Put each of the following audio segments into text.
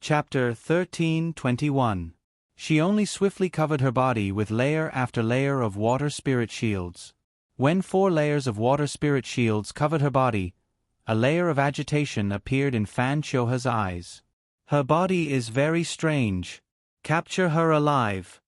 Chapter 13:21. She only swiftly covered her body with layer after layer of water spirit shields. When 4 layers of water spirit shields covered her body, a layer of agitation appeared in Fan Choha's eyes. Her body is very strange. Capture her alive.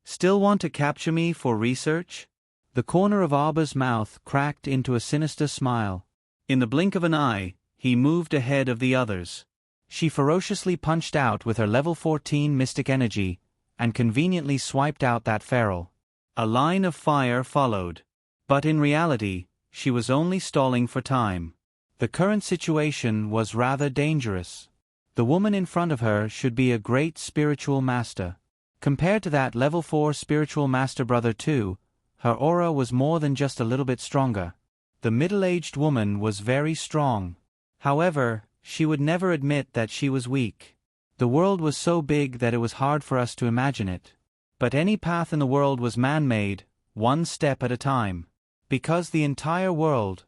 Still want to capture me for research? The corner of Arba's mouth cracked into a sinister smile. In the blink of an eye, he moved ahead of the others. She ferociously punched out with her level 14 mystic energy, and conveniently swiped out that feral. A line of fire followed. But in reality, she was only stalling for time. The current situation was rather dangerous. The woman in front of her should be a great spiritual master. Compared to that level 4 spiritual master brother 2, her aura was more than just a little bit stronger. The middle-aged woman was very strong. However, she would never admit that she was weak. The world was so big that it was hard for us to imagine it. But any path in the world was man-made, one step at a time. Because the entire world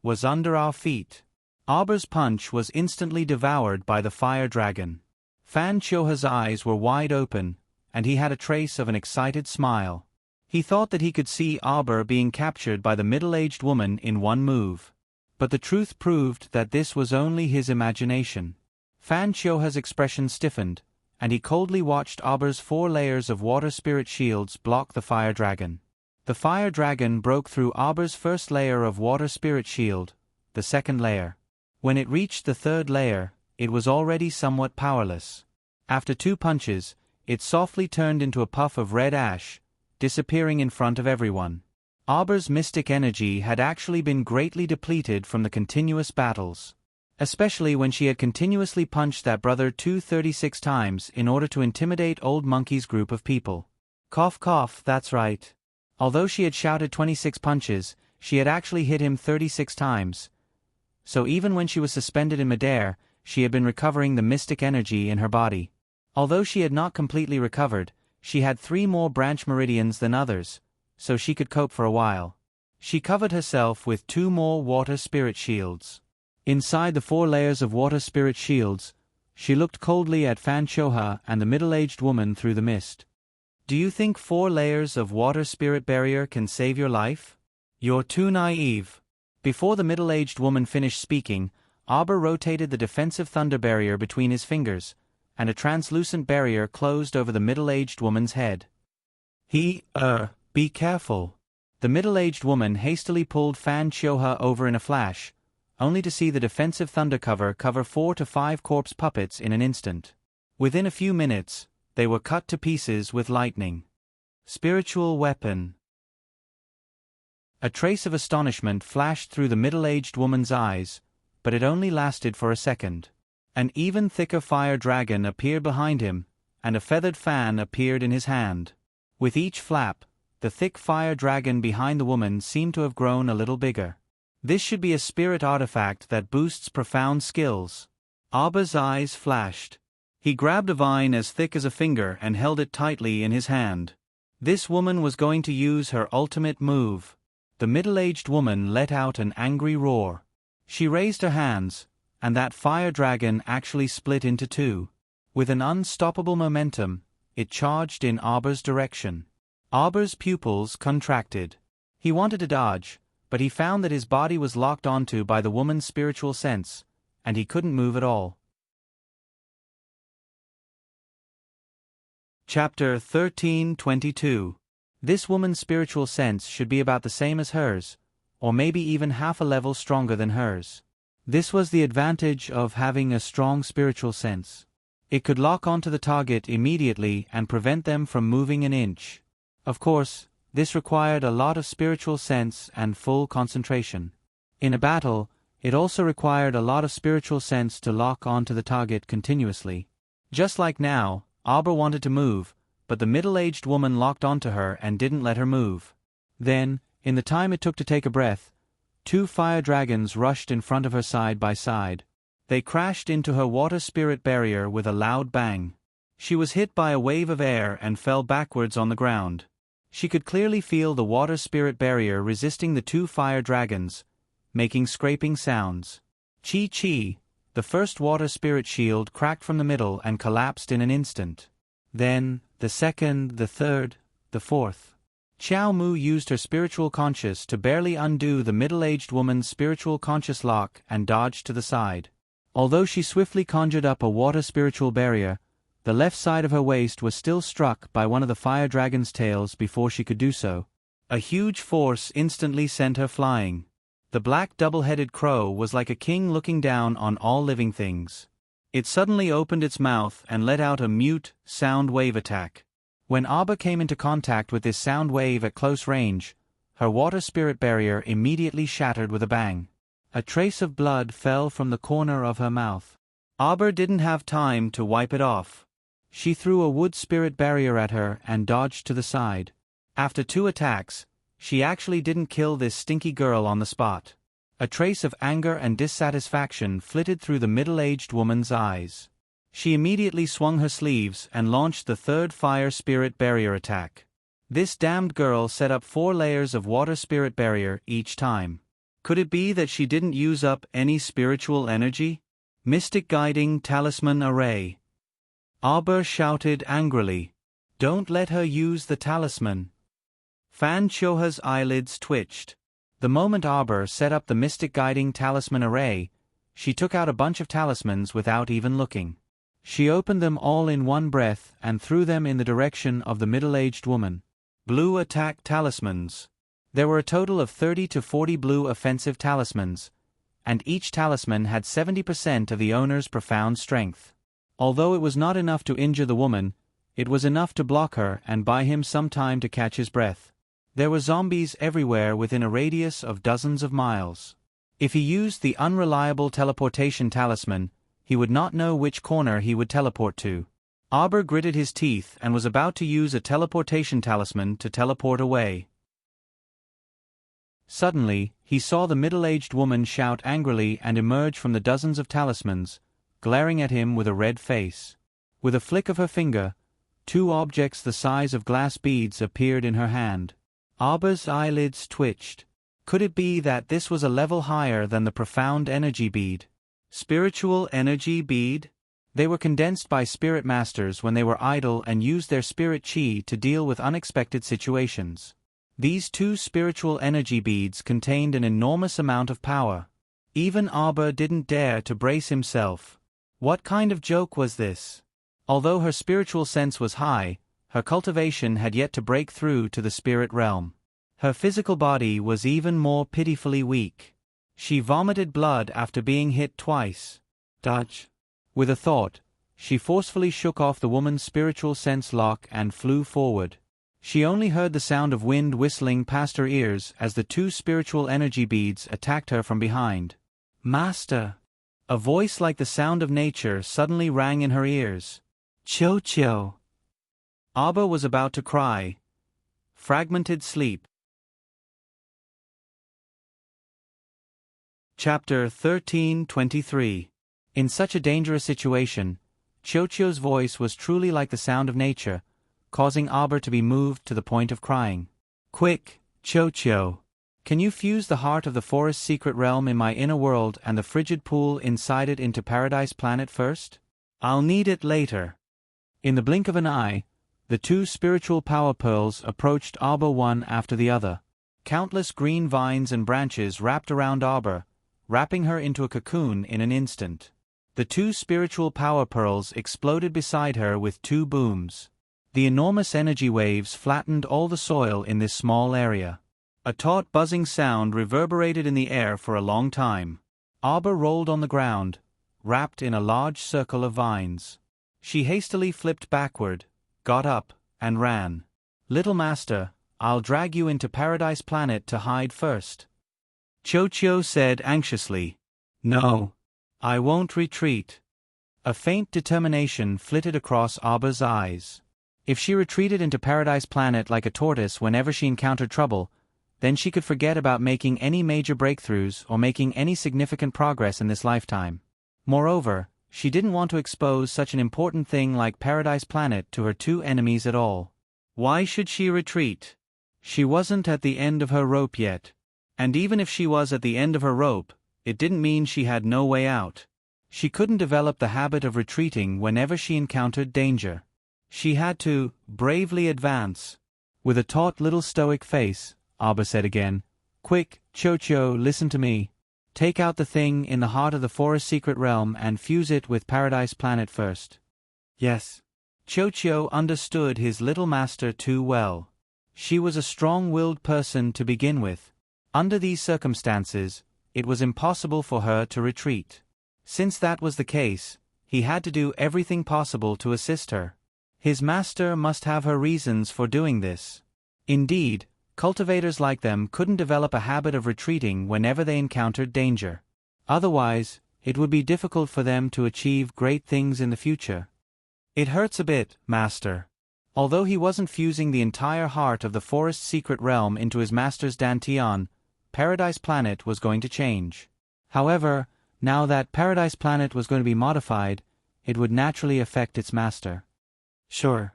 was under our feet. Arba's punch was instantly devoured by the fire dragon. Fan Choha's eyes were wide open, and he had a trace of an excited smile. He thought that he could see Arba being captured by the middle-aged woman in one move. But the truth proved that this was only his imagination. Fan Choha's expression stiffened, and he coldly watched Arba's 4 layers of water spirit shields block the fire dragon. The fire dragon broke through Arba's first layer of water spirit shield, the second layer. When it reached the 3rd layer, it was already somewhat powerless. After 2 punches, it softly turned into a puff of red ash, disappearing in front of everyone. Arba's mystic energy had actually been greatly depleted from the continuous battles. Especially when she had continuously punched that brother 236 times in order to intimidate Old Monkey's group of people. Cough cough, that's right. Although she had shouted 26 punches, she had actually hit him 36 times. So even when she was suspended in midair, she had been recovering the mystic energy in her body. Although she had not completely recovered, she had 3 more branch meridians than others, so she could cope for a while. She covered herself with 2 more water spirit shields. Inside the 4 layers of water spirit shields, she looked coldly at Fan Choha and the middle-aged woman through the mist. Do you think 4 layers of water spirit barrier can save your life? You're too naive. Before the middle-aged woman finished speaking, Arba rotated the defensive thunder barrier between his fingers, and a translucent barrier closed over the middle-aged woman's head. Be careful. The middle-aged woman hastily pulled Fan Choha over in a flash, only to see the defensive thunder cover 4 to 5 corpse puppets in an instant. Within a few minutes, they were cut to pieces with lightning. Spiritual weapon. A trace of astonishment flashed through the middle-aged woman's eyes, but it only lasted for a second. An even thicker fire dragon appeared behind him, and a feathered fan appeared in his hand. With each flap, the thick fire dragon behind the woman seemed to have grown a little bigger. This should be a spirit artifact that boosts profound skills. Arba's eyes flashed. He grabbed a vine as thick as a finger and held it tightly in his hand. This woman was going to use her ultimate move. The middle-aged woman let out an angry roar. She raised her hands, and that fire dragon actually split into 2. With an unstoppable momentum, it charged in Arba's direction. Arba's pupils contracted. He wanted to dodge, but he found that his body was locked onto by the woman's spiritual sense, and he couldn't move at all. Chapter 13:22. This woman's spiritual sense should be about the same as hers, or maybe even half a level stronger than hers. This was the advantage of having a strong spiritual sense. It could lock onto the target immediately and prevent them from moving an inch. Of course, this required a lot of spiritual sense and full concentration. In a battle, it also required a lot of spiritual sense to lock onto the target continuously. Just like now, Arba wanted to move, but the middle-aged woman locked onto her and didn't let her move. Then, in the time it took to take a breath, 2 fire dragons rushed in front of her side by side. They crashed into her water spirit barrier with a loud bang. She was hit by a wave of air and fell backwards on the ground. She could clearly feel the water spirit barrier resisting the 2 fire dragons, making scraping sounds. Chi-chi, The first water spirit shield cracked from the middle and collapsed in an instant. Then, the second, the third, the fourth. Xiao Mu used her spiritual conscious to barely undo the middle-aged woman's spiritual conscious lock and dodged to the side. Although she swiftly conjured up a water spiritual barrier, the left side of her waist was still struck by one of the fire dragon's tails before she could do so. A huge force instantly sent her flying. The black double-headed crow was like a king looking down on all living things. It suddenly opened its mouth and let out a mute, sound wave attack. When Aba came into contact with this sound wave at close range, her water spirit barrier immediately shattered with a bang. A trace of blood fell from the corner of her mouth. Aba didn't have time to wipe it off. She threw a wood spirit barrier at her and dodged to the side. After 2 attacks, she actually didn't kill this stinky girl on the spot. A trace of anger and dissatisfaction flitted through the middle-aged woman's eyes. She immediately swung her sleeves and launched the 3rd fire spirit barrier attack. This damned girl set up 4 layers of water spirit barrier each time. Could it be that she didn't use up any spiritual energy? Mystic Guiding Talisman Array. Aba shouted angrily. Don't let her use the talisman. Fan Choha's eyelids twitched. The moment Aba set up the Mystic Guiding Talisman Array, she took out a bunch of talismans without even looking. She opened them all in one breath and threw them in the direction of the middle-aged woman. Blue attack talismans. There were a total of 30 to 40 blue offensive talismans, and each talisman had 70% of the owner's profound strength. Although it was not enough to injure the woman, it was enough to block her and buy him some time to catch his breath. There were zombies everywhere within a radius of dozens of miles. If he used the unreliable teleportation talisman, he would not know which corner he would teleport to. Aba gritted his teeth and was about to use a teleportation talisman to teleport away. Suddenly, he saw the middle-aged woman shout angrily and emerge from the dozens of talismans, glaring at him with a red face. With a flick of her finger, 2 objects the size of glass beads appeared in her hand. Aba's eyelids twitched. Could it be that this was a level higher than the profound energy bead? Spiritual energy bead? They were condensed by spirit masters when they were idle and used their spirit chi to deal with unexpected situations. These 2 spiritual energy beads contained an enormous amount of power. Even Aba didn't dare to brace himself. What kind of joke was this? Although her spiritual sense was high, her cultivation had yet to break through to the spirit realm. Her physical body was even more pitifully weak. She vomited blood after being hit twice. Dodge. With a thought, she forcefully shook off the woman's spiritual sense lock and flew forward. She only heard the sound of wind whistling past her ears as the 2 spiritual energy beads attacked her from behind. Master! A voice like the sound of nature suddenly rang in her ears. Cho-cho! Aba was about to cry. Fragmented sleep. Chapter 13:23. In such a dangerous situation, Cho-cho's voice was truly like the sound of nature, causing Aba to be moved to the point of crying. Quick, Cho-cho! Can you fuse the heart of the forest's secret realm in my inner world and the frigid pool inside it into Paradise Planet first? I'll need it later. In the blink of an eye, the 2 spiritual power pearls approached Aba one after the other. Countless green vines and branches wrapped around Aba, wrapping her into a cocoon in an instant. The 2 spiritual power pearls exploded beside her with 2 booms. The enormous energy waves flattened all the soil in this small area. A taut buzzing sound reverberated in the air for a long time. Aba rolled on the ground, wrapped in a large circle of vines. She hastily flipped backward, got up, and ran. Little master, I'll drag you into Paradise Planet to hide first. Cho-cho said anxiously. No. I won't retreat. A faint determination flitted across Aba's eyes. If she retreated into Paradise Planet like a tortoise whenever she encountered trouble, then she could forget about making any major breakthroughs or making any significant progress in this lifetime. Moreover, she didn't want to expose such an important thing like Paradise Planet to her 2 enemies at all. Why should she retreat? She wasn't at the end of her rope yet. And even if she was at the end of her rope, it didn't mean she had no way out. She couldn't develop the habit of retreating whenever she encountered danger. She had to bravely advance. With a taut little stoic face, Abba said again, "Quick, Cho-Cho, listen to me. Take out the thing in the heart of the forest secret realm and fuse it with Paradise Planet first." Yes. Cho-Cho understood his little master too well. She was a strong-willed person to begin with. Under these circumstances, it was impossible for her to retreat. Since that was the case, he had to do everything possible to assist her. His master must have her reasons for doing this. Indeed, cultivators like them couldn't develop a habit of retreating whenever they encountered danger. Otherwise, it would be difficult for them to achieve great things in the future. "It hurts a bit, master." Although he wasn't fusing the entire heart of the forest secret realm into his master's dantian, Paradise Planet was going to change. However, now that Paradise Planet was going to be modified, it would naturally affect its master. Sure.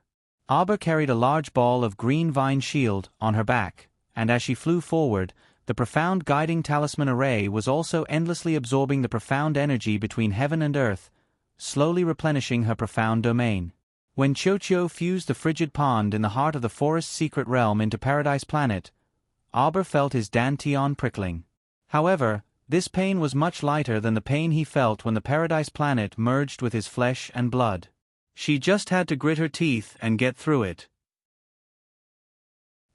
Abba carried a large ball of green vine shield on her back, and as she flew forward, the profound guiding talisman array was also endlessly absorbing the profound energy between heaven and earth, slowly replenishing her profound domain. When Cho-Cho fused the frigid pond in the heart of the forest secret realm into Paradise Planet, Abba felt his dantian prickling. However, this pain was much lighter than the pain he felt when the Paradise Planet merged with his flesh and blood. She just had to grit her teeth and get through it.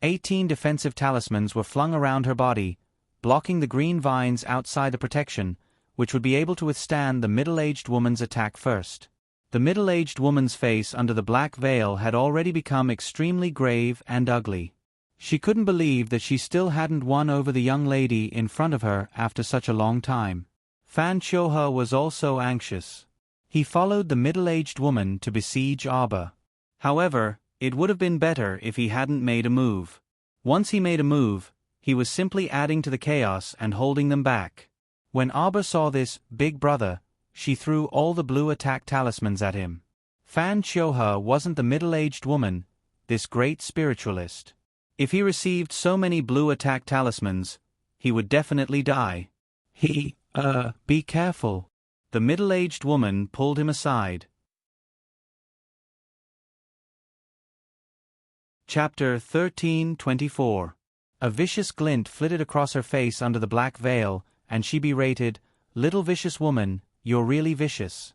18 defensive talismans were flung around her body, blocking the green vines outside the protection, which would be able to withstand the middle-aged woman's attack first. The middle-aged woman's face under the black veil had already become extremely grave and ugly. She couldn't believe that she still hadn't won over the young lady in front of her after such a long time. Fan Choha was also anxious. He followed the middle-aged woman to besiege Abba. However, it would have been better if he hadn't made a move. Once he made a move, he was simply adding to the chaos and holding them back. When Abba saw this big brother, she threw all the blue attack talismans at him. Fan Choha wasn't the middle-aged woman, this great spiritualist. If he received so many blue attack talismans, he would definitely die. Be careful. The middle-aged woman pulled him aside. Chapter 13:24. A vicious glint flitted across her face under the black veil, and she berated, "Little vicious woman, you're really vicious."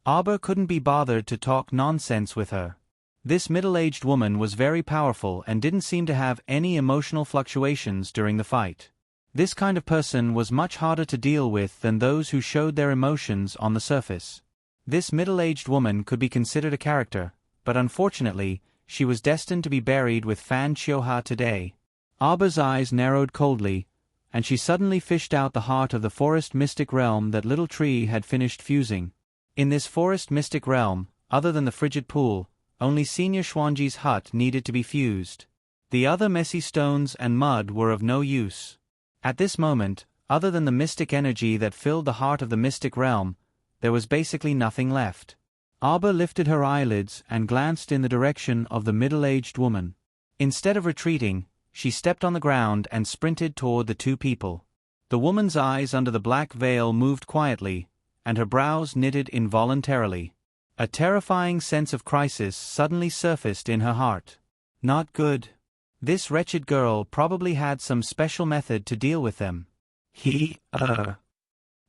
Abba couldn't be bothered to talk nonsense with her. This middle-aged woman was very powerful and didn't seem to have any emotional fluctuations during the fight. This kind of person was much harder to deal with than those who showed their emotions on the surface. This middle-aged woman could be considered a character, but unfortunately, she was destined to be buried with Fan Choha today. Abba's eyes narrowed coldly, and she suddenly fished out the heart of the forest mystic realm that Little Tree had finished fusing. In this forest mystic realm, other than the frigid pool, only Senior Xuanji's hut needed to be fused. The other messy stones and mud were of no use. At this moment, other than the mystic energy that filled the heart of the mystic realm, there was basically nothing left. Abba lifted her eyelids and glanced in the direction of the middle-aged woman. Instead of retreating, she stepped on the ground and sprinted toward the two people. The woman's eyes under the black veil moved quietly, and her brows knitted involuntarily. A terrifying sense of crisis suddenly surfaced in her heart. Not good. This wretched girl probably had some special method to deal with them. The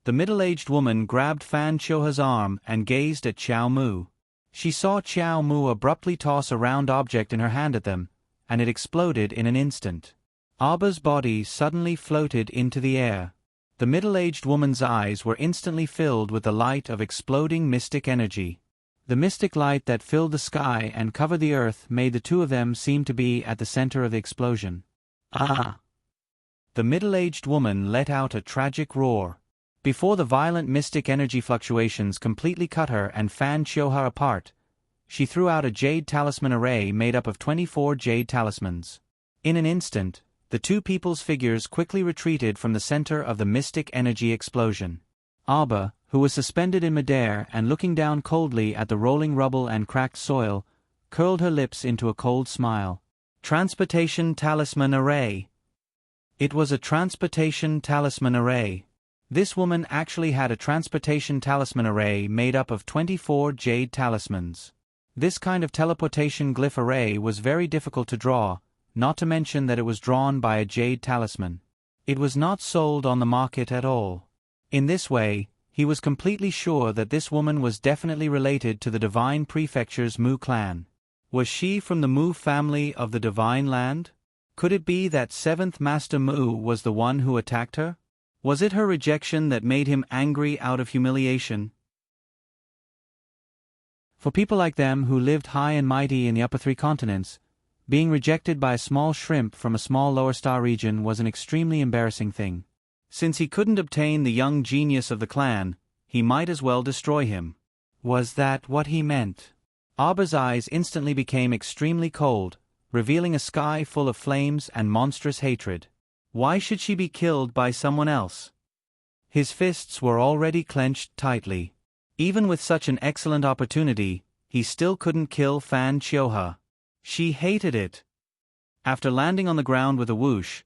middle-aged woman grabbed Fan Choha's arm and gazed at Qiao Mu. She saw Qiao Mu abruptly toss a round object in her hand at them, and it exploded in an instant. Abba's body suddenly floated into the air. The middle-aged woman's eyes were instantly filled with the light of exploding mystic energy. The mystic light that filled the sky and covered the earth made the two of them seem to be at the center of the explosion. Ah! The middle-aged woman let out a tragic roar. Before the violent mystic energy fluctuations completely cut her and Fan Choha apart, she threw out a jade talisman array made up of 24 jade talismans. In an instant, the two people's figures quickly retreated from the center of the mystic energy explosion. Abba, who was suspended in midair and looking down coldly at the rolling rubble and cracked soil, curled her lips into a cold smile. Transportation Talisman Array. It was a transportation talisman array. This woman actually had a transportation talisman array made up of 24 jade talismans. This kind of teleportation glyph array was very difficult to draw, not to mention that it was drawn by a jade talisman. It was not sold on the market at all. In this way, he was completely sure that this woman was definitely related to the Divine Prefecture's Mu clan. Was she from the Mu family of the Divine Land? Could it be that 7th Master Mu was the one who attacked her? Was it her rejection that made him angry out of humiliation? For people like them who lived high and mighty in the upper 3 continents, being rejected by a small shrimp from a small lower star region was an extremely embarrassing thing. Since he couldn't obtain the young genius of the clan, he might as well destroy him. Was that what he meant? Arba's eyes instantly became extremely cold, revealing a sky full of flames and monstrous hatred. Why should she be killed by someone else? His fists were already clenched tightly. Even with such an excellent opportunity, he still couldn't kill Fan Chioha. She hated it. After landing on the ground with a whoosh,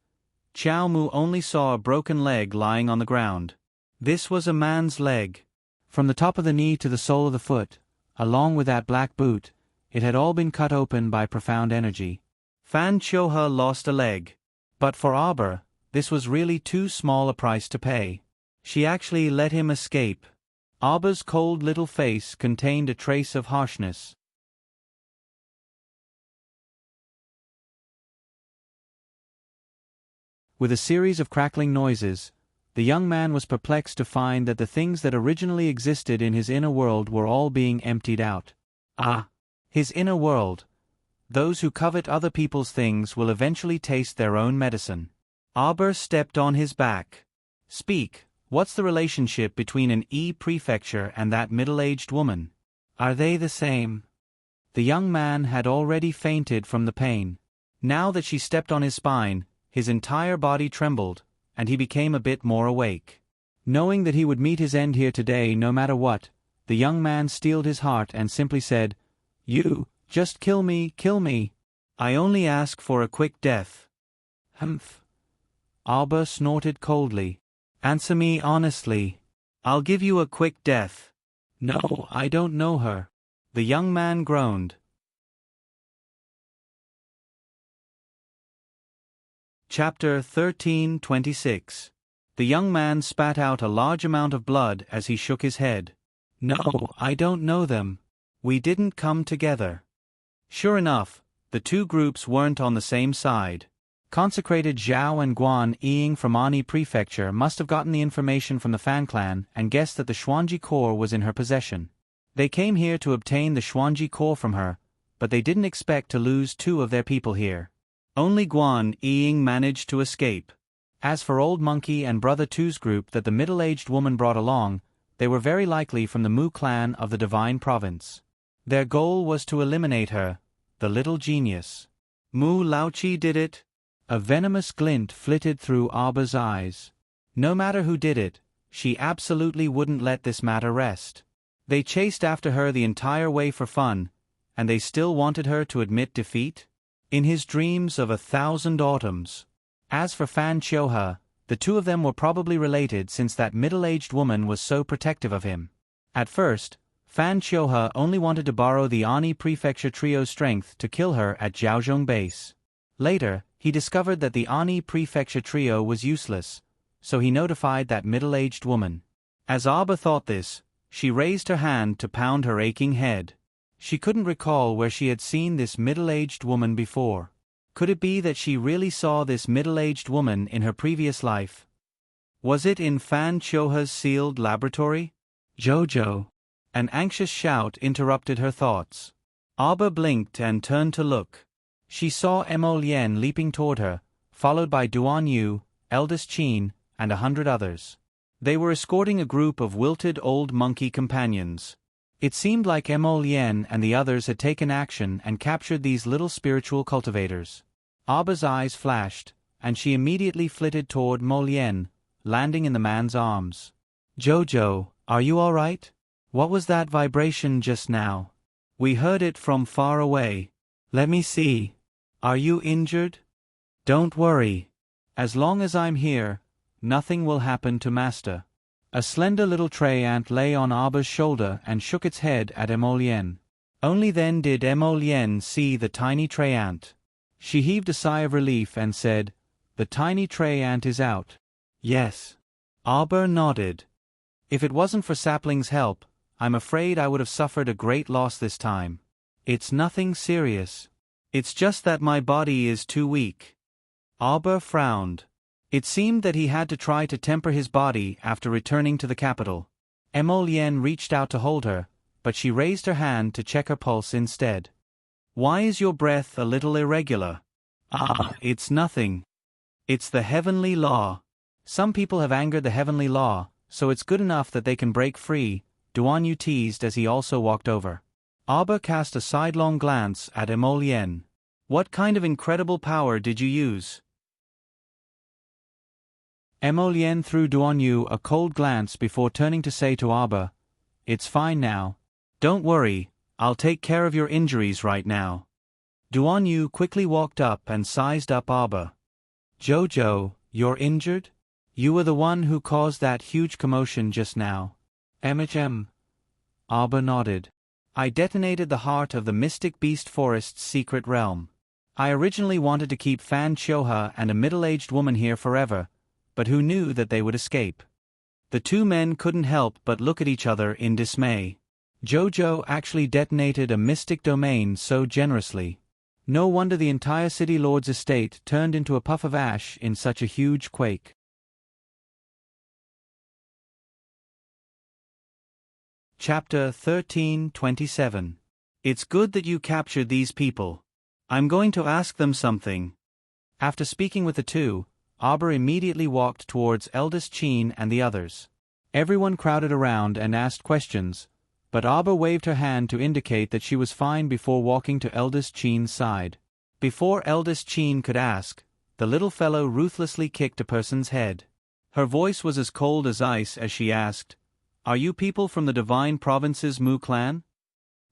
Chiao Mu only saw a broken leg lying on the ground. This was a man's leg. From the top of the knee to the sole of the foot, along with that black boot, it had all been cut open by profound energy. Fan Chioha lost a leg. But for Arba, this was really too small a price to pay. She actually let him escape. Arba's cold little face contained a trace of harshness. With a series of crackling noises, the young man was perplexed to find that the things that originally existed in his inner world were all being emptied out. Ah! His inner world. Those who covet other people's things will eventually taste their own medicine. Arba stepped on his back. Speak, what's the relationship between an prefecture and that middle-aged woman? Are they the same? The young man had already fainted from the pain. Now that she stepped on his spine, his entire body trembled, and he became a bit more awake. Knowing that he would meet his end here today no matter what, the young man steeled his heart and simply said, "You, just kill me, kill me. I only ask for a quick death." Humph. Arba snorted coldly. "Answer me honestly. I'll give you a quick death." "No, I don't know her." The young man groaned. Chapter 13:26. The young man spat out a large amount of blood as he shook his head. "No, I don't know them. We didn't come together." Sure enough, the two groups weren't on the same side. Consecrated Zhao and Guan Ying from Ani Prefecture must have gotten the information from the Fan clan and guessed that the Xuanji core was in her possession. They came here to obtain the Xuanji core from her, but they didn't expect to lose 2 of their people here. Only Guan Ying managed to escape. As for Old Monkey and Brother Two's group that the middle-aged woman brought along, they were very likely from the Mu clan of the Divine Province. Their goal was to eliminate her, the little genius. Mu Laochi did it? A venomous glint flitted through Arba's eyes. No matter who did it, she absolutely wouldn't let this matter rest. They chased after her the entire way for fun, and they still wanted her to admit defeat? In his dreams of 1,000 autumns. As for Fan Chioha, the 2 of them were probably related since that middle-aged woman was so protective of him. At first, Fan Chioha only wanted to borrow the Ani Prefecture trio's strength to kill her at Jiaozhong base. Later, he discovered that the Ani Prefecture trio was useless, so he notified that middle-aged woman. As Arba thought this, she raised her hand to pound her aching head. She couldn't recall where she had seen this middle-aged woman before. Could it be that she really saw this middle-aged woman in her previous life? Was it in Fan Chioha's sealed laboratory? "Jojo!" An anxious shout interrupted her thoughts. Arba blinked and turned to look. She saw Mo Lien leaping toward her, followed by Duan Yu, eldest Qin, and 100 others. They were escorting a group of wilted old monkey companions. It seemed like Mo Lien and the others had taken action and captured these little spiritual cultivators. Arba's eyes flashed, and she immediately flitted toward Mo Lien, landing in the man's arms. "Jojo, are you all right? What was that vibration just now? We heard it from far away." "Let me see. Are you injured?" "Don't worry. As long as I'm here, nothing will happen to Master." A slender little tray ant lay on Arber's shoulder and shook its head at Emolien. Only then did Emolien see the tiny tray ant. She heaved a sigh of relief and said, "The tiny tray ant is out." "Yes." Arber nodded. "If it wasn't for Sapling's help, I'm afraid I would have suffered a great loss this time. It's nothing serious. It's just that my body is too weak." Arber frowned. It seemed that he had to try to temper his body after returning to the capital. Emolien reached out to hold her, but she raised her hand to check her pulse instead. "Why is your breath a little irregular?" "Ah, it's nothing. It's the heavenly law. Some people have angered the heavenly law, so it's good enough that they can break free," Duan Yu teased as he also walked over. Arber cast a sidelong glance at Emolien. "What kind of incredible power did you use?" Emolien threw Duan Yu a cold glance before turning to say to Arber, "It's fine now. Don't worry, I'll take care of your injuries right now." Duan Yu quickly walked up and sized up Arber. "Jojo, you're injured? You were the one who caused that huge commotion just now." "MHM." Arber nodded. "I detonated the heart of the Mystic Beast Forest's secret realm. I originally wanted to keep Fan Chioha and a middle-aged woman here forever, but who knew that they would escape?" The two men couldn't help but look at each other in dismay. Jojo actually detonated a mystic domain so generously. No wonder the entire City Lord's estate turned into a puff of ash in such a huge quake. Chapter 13:27. It's good that you captured these people. I'm going to ask them something. After speaking with the two, Arber immediately walked towards eldest Qin and the others. Everyone crowded around and asked questions, but Arber waved her hand to indicate that she was fine before walking to eldest Qin's side. Before eldest Qin could ask, the little fellow ruthlessly kicked a person's head. Her voice was as cold as ice as she asked, "Are you people from the Divine Province's Mu clan?"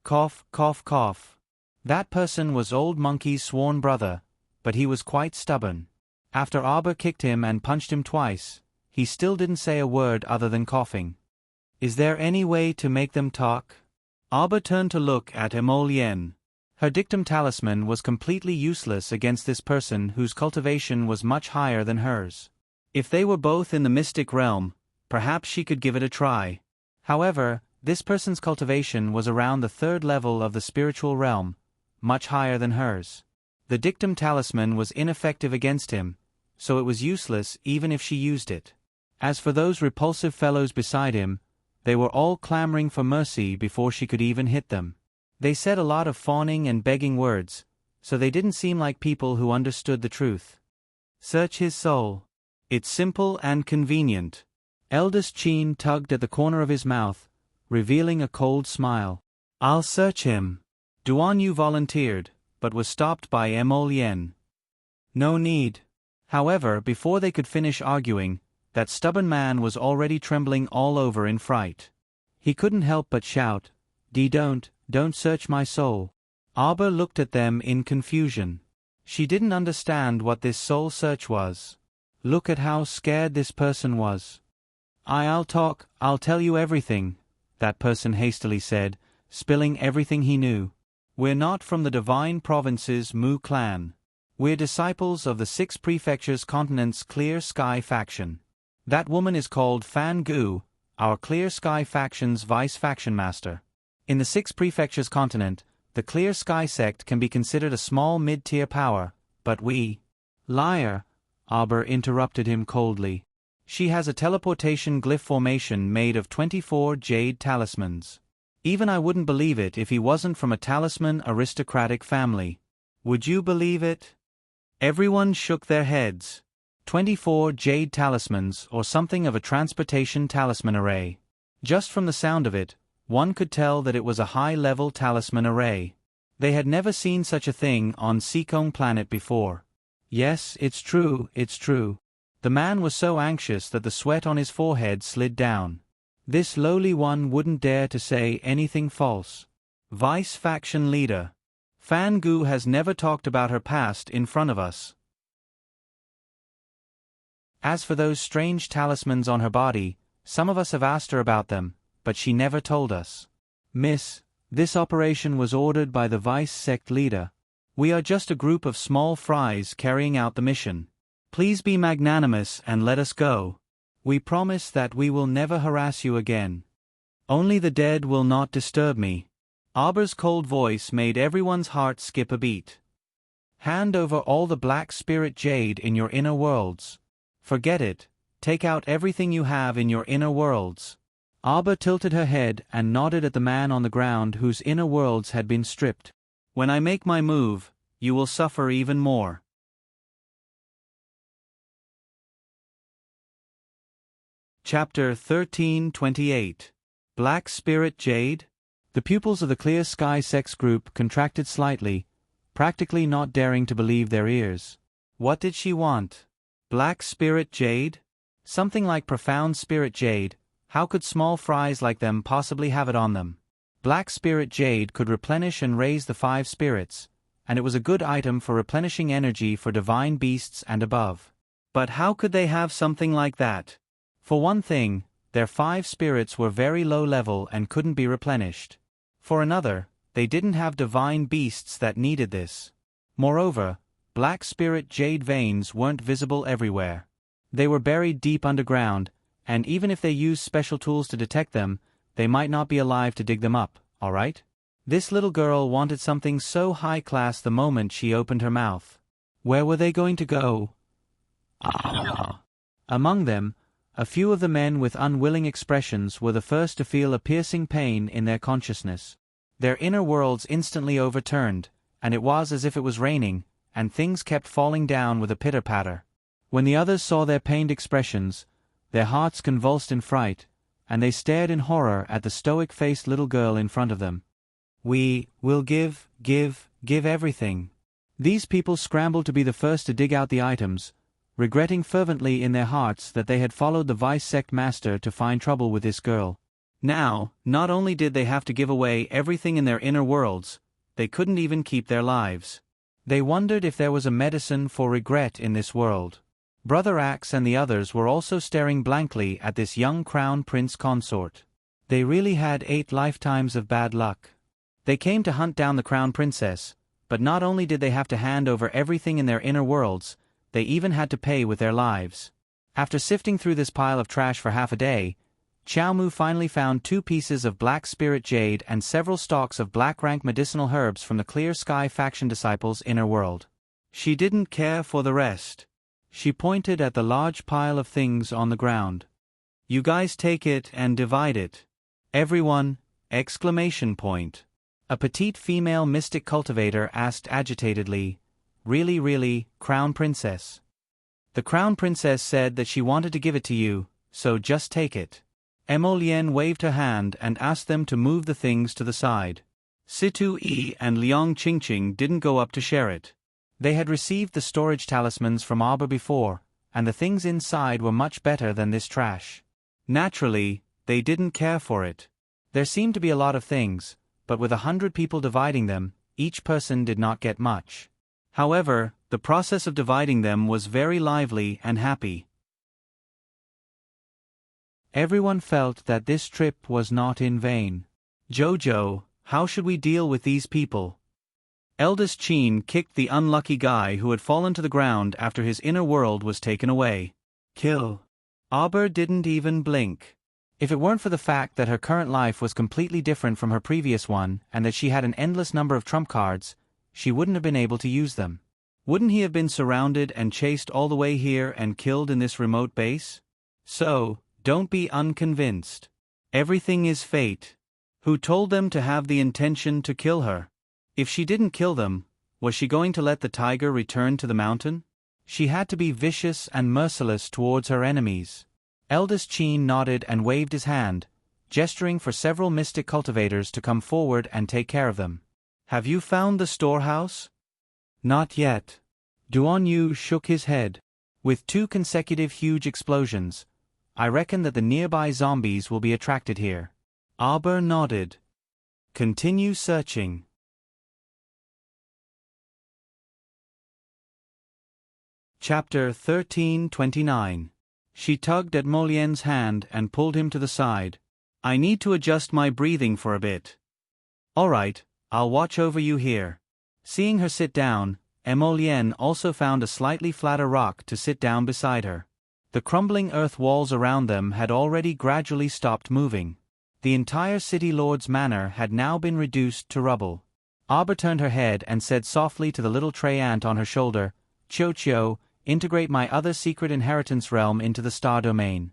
Cough, cough, cough. That person was Old Monkey's sworn brother, but he was quite stubborn. After Arber kicked him and punched him twice, he still didn't say a word other than coughing. "Is there any way to make them talk?" Arber turned to look at Emolien. Her dictum talisman was completely useless against this person whose cultivation was much higher than hers. If they were both in the mystic realm, perhaps she could give it a try. However, this person's cultivation was around the 3rd level of the spiritual realm, much higher than hers. The dictum talisman was ineffective against him, so it was useless even if she used it. As for those repulsive fellows beside him, they were all clamoring for mercy before she could even hit them. They said a lot of fawning and begging words, so they didn't seem like people who understood the truth. Search his soul. It's simple and convenient. Eldest Qin tugged at the corner of his mouth, revealing a cold smile. "I'll search him." Duan Yu volunteered, but was stopped by Emolien. "No need." However, before they could finish arguing, that stubborn man was already trembling all over in fright. He couldn't help but shout, Don't search my soul." Arber looked at them in confusion. She didn't understand what this soul search was. Look at how scared this person was. I'll tell you everything," that person hastily said, spilling everything he knew. "We're not from the Divine Province's Mu clan. We're disciples of the 6 Prefectures Continent's Clear Sky faction. That woman is called Fan Gu, our Clear Sky faction's vice-faction master. In the 6 Prefectures Continent, the Clear Sky sect can be considered a small mid-tier power, but we—" "Liar," Arber interrupted him coldly. "She has a teleportation glyph formation made of 24 jade talismans. Even I wouldn't believe it if he wasn't from a talisman aristocratic family. Would you believe it?" Everyone shook their heads. 24 jade talismans or something of a transportation talisman array. Just from the sound of it, one could tell that it was a high-level talisman array. They had never seen such a thing on Seekong planet before. "Yes, it's true, it's true." The man was so anxious that the sweat on his forehead slid down. This lowly one wouldn't dare to say anything false. Vice-faction leader. Fan Gu has never talked about her past in front of us. As for those strange talismans on her body, Some of us have asked her about them, but she never told us. Miss, this operation was ordered by the vice sect leader. We are just a group of small fries carrying out the mission. Please be magnanimous and let us go. We promise that we will never harass you again. Only the dead will not disturb me. Arbor's cold voice made everyone's heart skip a beat. Hand over all the black spirit jade in your inner worlds. Forget it. Take out everything you have in your inner worlds. Arbor tilted her head and nodded at the man on the ground whose inner worlds had been stripped. When I make my move, you will suffer even more. Chapter 1328. Black Spirit Jade? The pupils of the Clear Sky Sex group contracted slightly, practically not daring to believe their ears. What did she want? Black Spirit Jade? Something like Profound Spirit Jade. How could small fries like them possibly have it on them? Black Spirit Jade could replenish and raise the 5 spirits, and it was a good item for replenishing energy for divine beasts and above. But how could they have something like that? For one thing, their 5 spirits were very low level and couldn't be replenished. For another, they didn't have divine beasts that needed this. Moreover, Black Spirit Jade veins weren't visible everywhere. They were buried deep underground, and even if they used special tools to detect them, they might not be alive to dig them up, alright? This little girl wanted something so high class the moment she opened her mouth. Where were they going to go? Among them, a few of the men with unwilling expressions were the first to feel a piercing pain in their consciousness. Their inner worlds instantly overturned, and it was as if it was raining, and things kept falling down with a pitter-patter. When the others saw their pained expressions, their hearts convulsed in fright, and they stared in horror at the stoic-faced little girl in front of them. We will give everything. These people scrambled to be the first to dig out the items, regretting fervently in their hearts that they had followed the vice sect master to find trouble with this girl. Now, not only did they have to give away everything in their inner worlds, they couldn't even keep their lives. They wondered if there was a medicine for regret in this world. Brother Axe and the others were also staring blankly at this young crown prince consort. They really had 8 lifetimes of bad luck. They came to hunt down the crown princess, but not only did they have to hand over everything in their inner worlds, they even had to pay with their lives. After sifting through this pile of trash for half a day, Xiaomu finally found 2 pieces of black spirit jade and several stalks of black rank medicinal herbs from the Clear Sky faction disciples' inner world. She didn't care for the rest. She pointed at the large pile of things on the ground. You guys take it and divide it. Everyone! Exclamation point. A petite female mystic cultivator asked agitatedly, Really, Crown Princess? The Crown Princess said that she wanted to give it to you, so just take it. Emolienne waved her hand and asked them to move the things to the side. Situ Yi and Liang Qingqing didn't go up to share it. They had received the storage talismans from Arbor before, and the things inside were much better than this trash. Naturally, they didn't care for it. There seemed to be a lot of things, but with 100 people dividing them, each person did not get much. However, the process of dividing them was very lively and happy. Everyone felt that this trip was not in vain. Jojo, how should we deal with these people? Eldest Qin kicked the unlucky guy who had fallen to the ground after his inner world was taken away. Kill. Arbor didn't even blink. If it weren't for the fact that her current life was completely different from her previous one and that she had an endless number of trump cards, she wouldn't have been able to use them. Wouldn't he have been surrounded and chased all the way here and killed in this remote base? So, don't be unconvinced. Everything is fate. Who told them to have the intention to kill her? If she didn't kill them, was she going to let the tiger return to the mountain? She had to be vicious and merciless towards her enemies. Eldest Qin nodded and waved his hand, gesturing for several mystic cultivators to come forward and take care of them. Have you found the storehouse? Not yet. Duan Yu shook his head. With 2 consecutive huge explosions, I reckon that the nearby zombies will be attracted here. Arbor nodded. Continue searching. Chapter 1329. She tugged at Emolienne's hand and pulled him to the side. I need to adjust my breathing for a bit. All right, I'll watch over you here. Seeing her sit down, Emolienne also found a slightly flatter rock to sit down beside her. The crumbling earth walls around them had already gradually stopped moving. The entire city lord's manor had now been reduced to rubble. Abba turned her head and said softly to the little tray ant on her shoulder, Qiu, integrate my other secret inheritance realm into the star domain.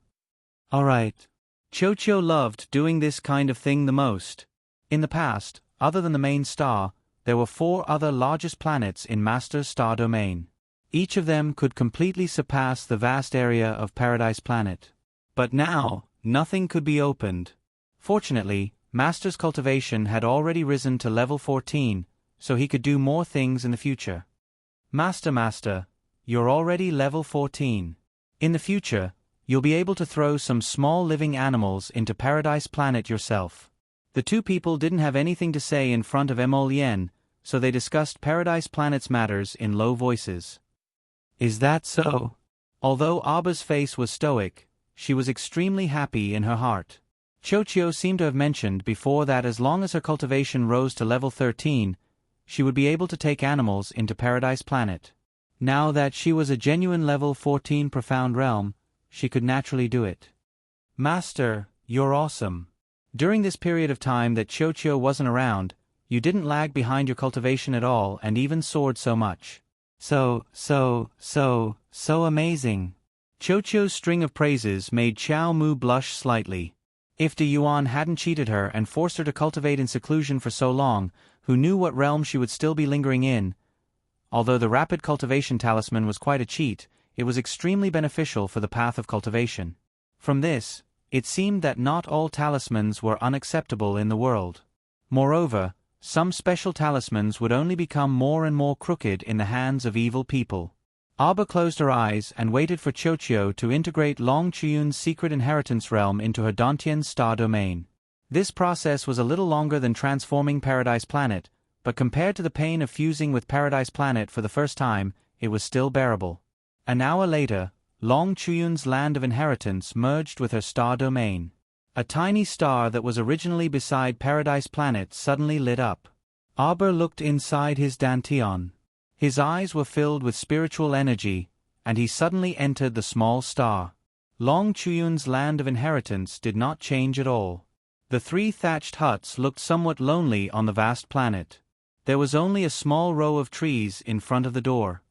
All right. Qiu loved doing this kind of thing the most. In the past, other than the main star, there were 4 other largest planets in Master's star domain. Each of them could completely surpass the vast area of Paradise Planet. But now, nothing could be opened. Fortunately, Master's cultivation had already risen to level 14, so he could do more things in the future. Master, you're already level 14. In the future, you'll be able to throw some small living animals into Paradise Planet yourself. The two people didn't have anything to say in front of Emolienne, so they discussed Paradise Planet's matters in low voices. Is that so? Although Abba's face was stoic, she was extremely happy in her heart. Qiu seemed to have mentioned before that as long as her cultivation rose to level 13, she would be able to take animals into Paradise Planet. Now that she was a genuine level 14 profound realm, she could naturally do it. Master, you're awesome. During this period of time that Qiu wasn't around, you didn't lag behind your cultivation at all and even soared so much. So amazing. Qiu's string of praises made Xiao Mu blush slightly. If De Yuan hadn't cheated her and forced her to cultivate in seclusion for so long, who knew what realm she would still be lingering in? Although the rapid cultivation talisman was quite a cheat, it was extremely beneficial for the path of cultivation. From this, it seemed that not all talismans were unacceptable in the world. Moreover, some special talismans would only become more and more crooked in the hands of evil people. Abba closed her eyes and waited for Qiu to integrate Long Chuyun's secret inheritance realm into her Dantian's star domain. This process was a little longer than transforming Paradise Planet, but compared to the pain of fusing with Paradise Planet for the first time, it was still bearable. An hour later, Long Chuyun's land of inheritance merged with her star domain. A tiny star that was originally beside Paradise Planet suddenly lit up. Abba looked inside his Dantian. His eyes were filled with spiritual energy, and he suddenly entered the small star. Long Chuyun's land of inheritance did not change at all. The 3 thatched huts looked somewhat lonely on the vast planet. There was only a small row of trees in front of the door.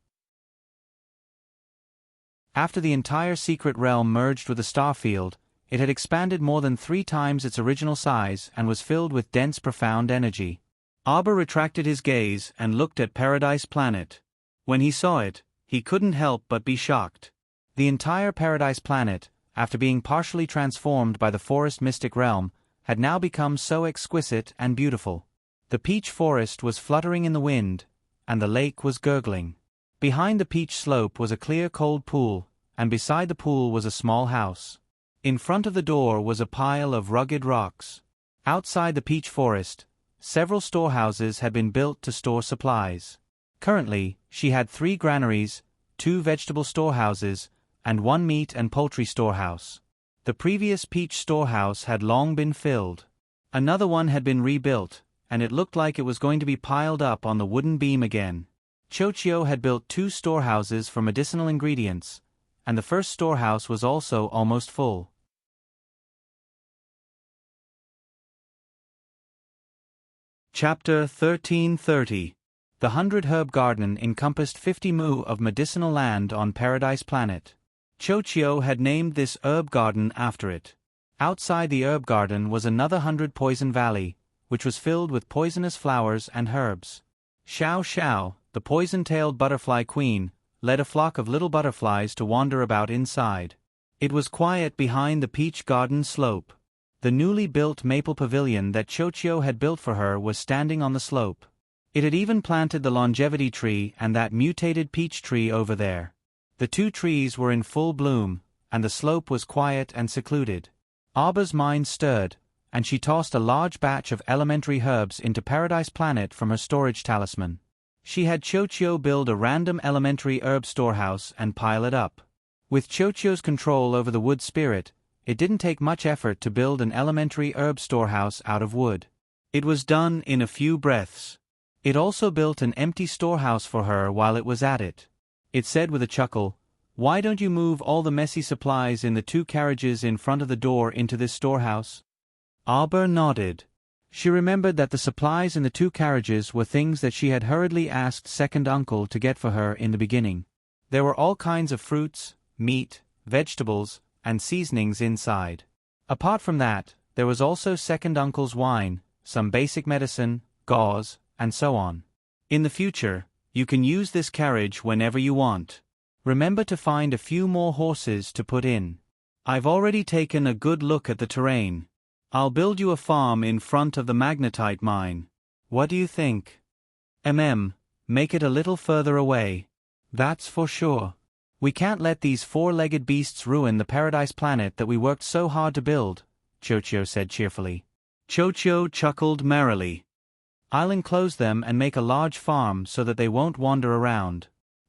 After the entire secret realm merged with the star field, it had expanded more than 3 times its original size and was filled with dense profound energy. Abba retracted his gaze and looked at Paradise Planet. When he saw it, he couldn't help but be shocked. The entire Paradise Planet, after being partially transformed by the forest mystic realm, had now become so exquisite and beautiful. The peach forest was fluttering in the wind, and the lake was gurgling. Behind the peach slope was a clear cold pool, and beside the pool was a small house. In front of the door was a pile of rugged rocks. Outside the peach forest, several storehouses had been built to store supplies. Currently, she had 3 granaries, 2 vegetable storehouses, and 1 meat and poultry storehouse. The previous peach storehouse had long been filled. Another one had been rebuilt, and it looked like it was going to be piled up on the wooden beam again. Qiu had built 2 storehouses for medicinal ingredients, and the first storehouse was also almost full. Chapter 1330. The 100 Herb Garden encompassed 50 mu of medicinal land on Paradise Planet. Qiu had named this herb garden after it. Outside the herb garden was another 100 Poison Valley, which was filled with poisonous flowers and herbs. Xiao, the poison-tailed butterfly queen, led a flock of little butterflies to wander about inside. It was quiet behind the peach garden slope. The newly built maple pavilion that Qiu had built for her was standing on the slope. It had even planted the longevity tree and that mutated peach tree over there. The 2 trees were in full bloom, and the slope was quiet and secluded. Abba's mind stirred, and she tossed a large batch of elementary herbs into Paradise Planet from her storage talisman. She had Qiu build a random elementary herb storehouse and pile it up. With Chocho's control over the wood spirit, it didn't take much effort to build an elementary herb storehouse out of wood. It was done in a few breaths. It also built an empty storehouse for her while it was at it. It said with a chuckle, "Why don't you move all the messy supplies in the 2 carriages in front of the door into this storehouse?" Arbor nodded. She remembered that the supplies in the 2 carriages were things that she had hurriedly asked second uncle to get for her in the beginning. There were all kinds of fruits, meat, vegetables, and seasonings inside. Apart from that, there was also second uncle's wine, some basic medicine, gauze, and so on. In the future, you can use this carriage whenever you want. Remember to find a few more horses to put in. I've already taken a good look at the terrain. I'll build you a farm in front of the magnetite mine. What do you think? Make it a little further away. That's for sure. We can't let these 4-legged beasts ruin the paradise planet that we worked so hard to build, Chocho said cheerfully. Chocho chuckled merrily. I'll enclose them and make a large farm so that they won't wander around.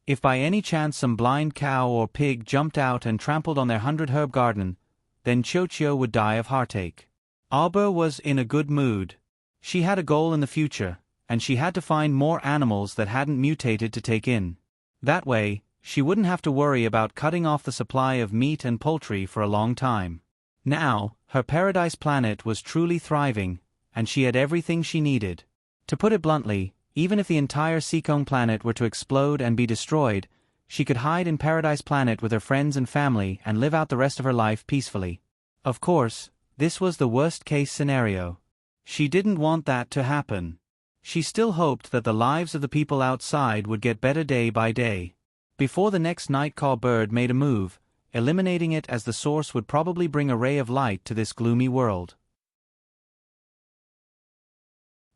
If by any chance some blind cow or pig jumped out and trampled on their 100-herb garden, then Chocho would die of heartache. Arbor was in a good mood. She had a goal in the future, and she had to find more animals that hadn't mutated to take in. That way, she wouldn't have to worry about cutting off the supply of meat and poultry for a long time. Now, her paradise planet was truly thriving, and she had everything she needed. To put it bluntly, even if the entire Seacone planet were to explode and be destroyed, she could hide in Paradise Planet with her friends and family and live out the rest of her life peacefully. Of course, this was the worst-case scenario. She didn't want that to happen. She still hoped that the lives of the people outside would get better day by day. Before the next night-call bird made a move, eliminating it as the source would probably bring a ray of light to this gloomy world.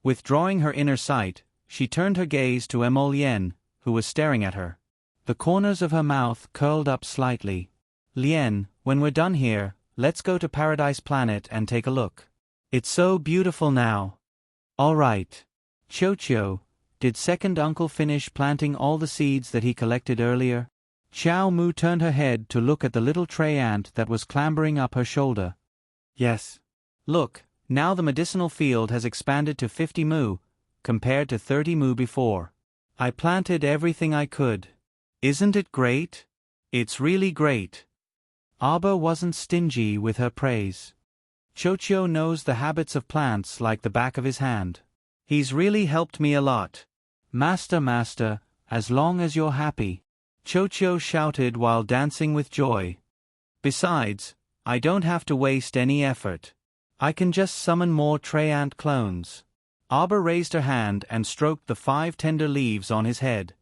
Withdrawing her inner sight, she turned her gaze to Emol, who was staring at her. The corners of her mouth curled up slightly. "Lien, when we're done here, let's go to Paradise Planet and take a look. It's so beautiful now." "All right." Chocho, did second uncle finish planting all the seeds that he collected earlier? Chow Mu turned her head to look at the little tray ant that was clambering up her shoulder. "Yes. Look, now the medicinal field has expanded to 50 mu, compared to 30 mu before. I planted everything I could. Isn't it great? It's really great." Arbor wasn't stingy with her praise. Chocho knows the habits of plants like the back of his hand. "He's really helped me a lot." Master, as long as you're happy," Chocho shouted while dancing with joy. "Besides, I don't have to waste any effort. I can just summon more tray ant clones." Arbor raised her hand and stroked the 5 tender leaves on his head.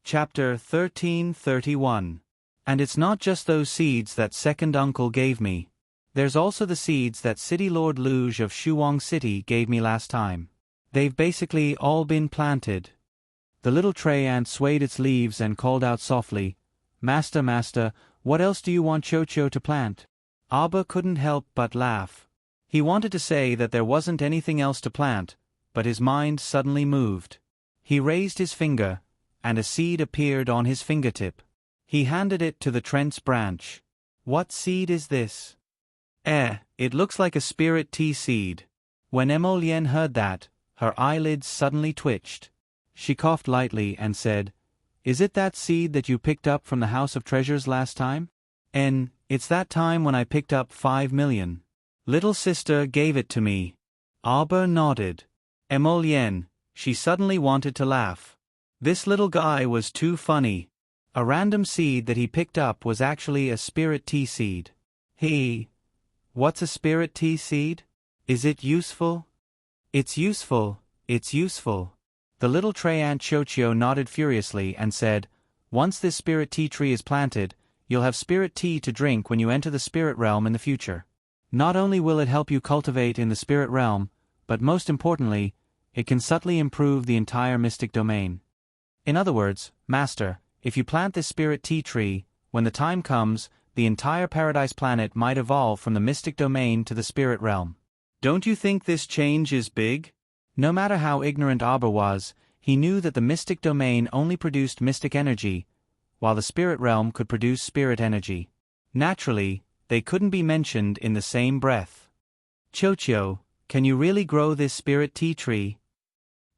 Chapter 1331. And it's not just those seeds that second uncle gave me. There's also the seeds that City Lord Luge of Shuwang City gave me last time. They've basically all been planted. The little tray ant swayed its leaves and called out softly, Master, what else do you want Chocho to plant?" Arbor couldn't help but laugh. He wanted to say that there wasn't anything else to plant, but his mind suddenly moved. He raised his finger, and a seed appeared on his fingertip. He handed it to the Trent's branch. "What seed is this?" It looks like a spirit tea seed." When Emolien heard that, her eyelids suddenly twitched. She coughed lightly and said, "Is it that seed that you picked up from the House of Treasures last time?" It's that time when I picked up 5 million. Little sister gave it to me." Arbor nodded. Emolien, she suddenly wanted to laugh. This little guy was too funny. A random seed that he picked up was actually a spirit tea seed. What's a spirit tea seed? Is it useful? It's useful. The little tray ant Chocho nodded furiously and said, "Once this spirit tea tree is planted, you'll have spirit tea to drink when you enter the spirit realm in the future. Not only will it help you cultivate in the spirit realm, but most importantly, it can subtly improve the entire mystic domain. In other words, Master, if you plant this spirit tea tree, when the time comes, the entire Paradise Planet might evolve from the mystic domain to the spirit realm. Don't you think this change is big?" No matter how ignorant Arbor was, He knew that the mystic domain only produced mystic energy, while the spirit realm could produce spirit energy. Naturally, they couldn't be mentioned in the same breath. Chocho, can you really grow this spirit tea tree?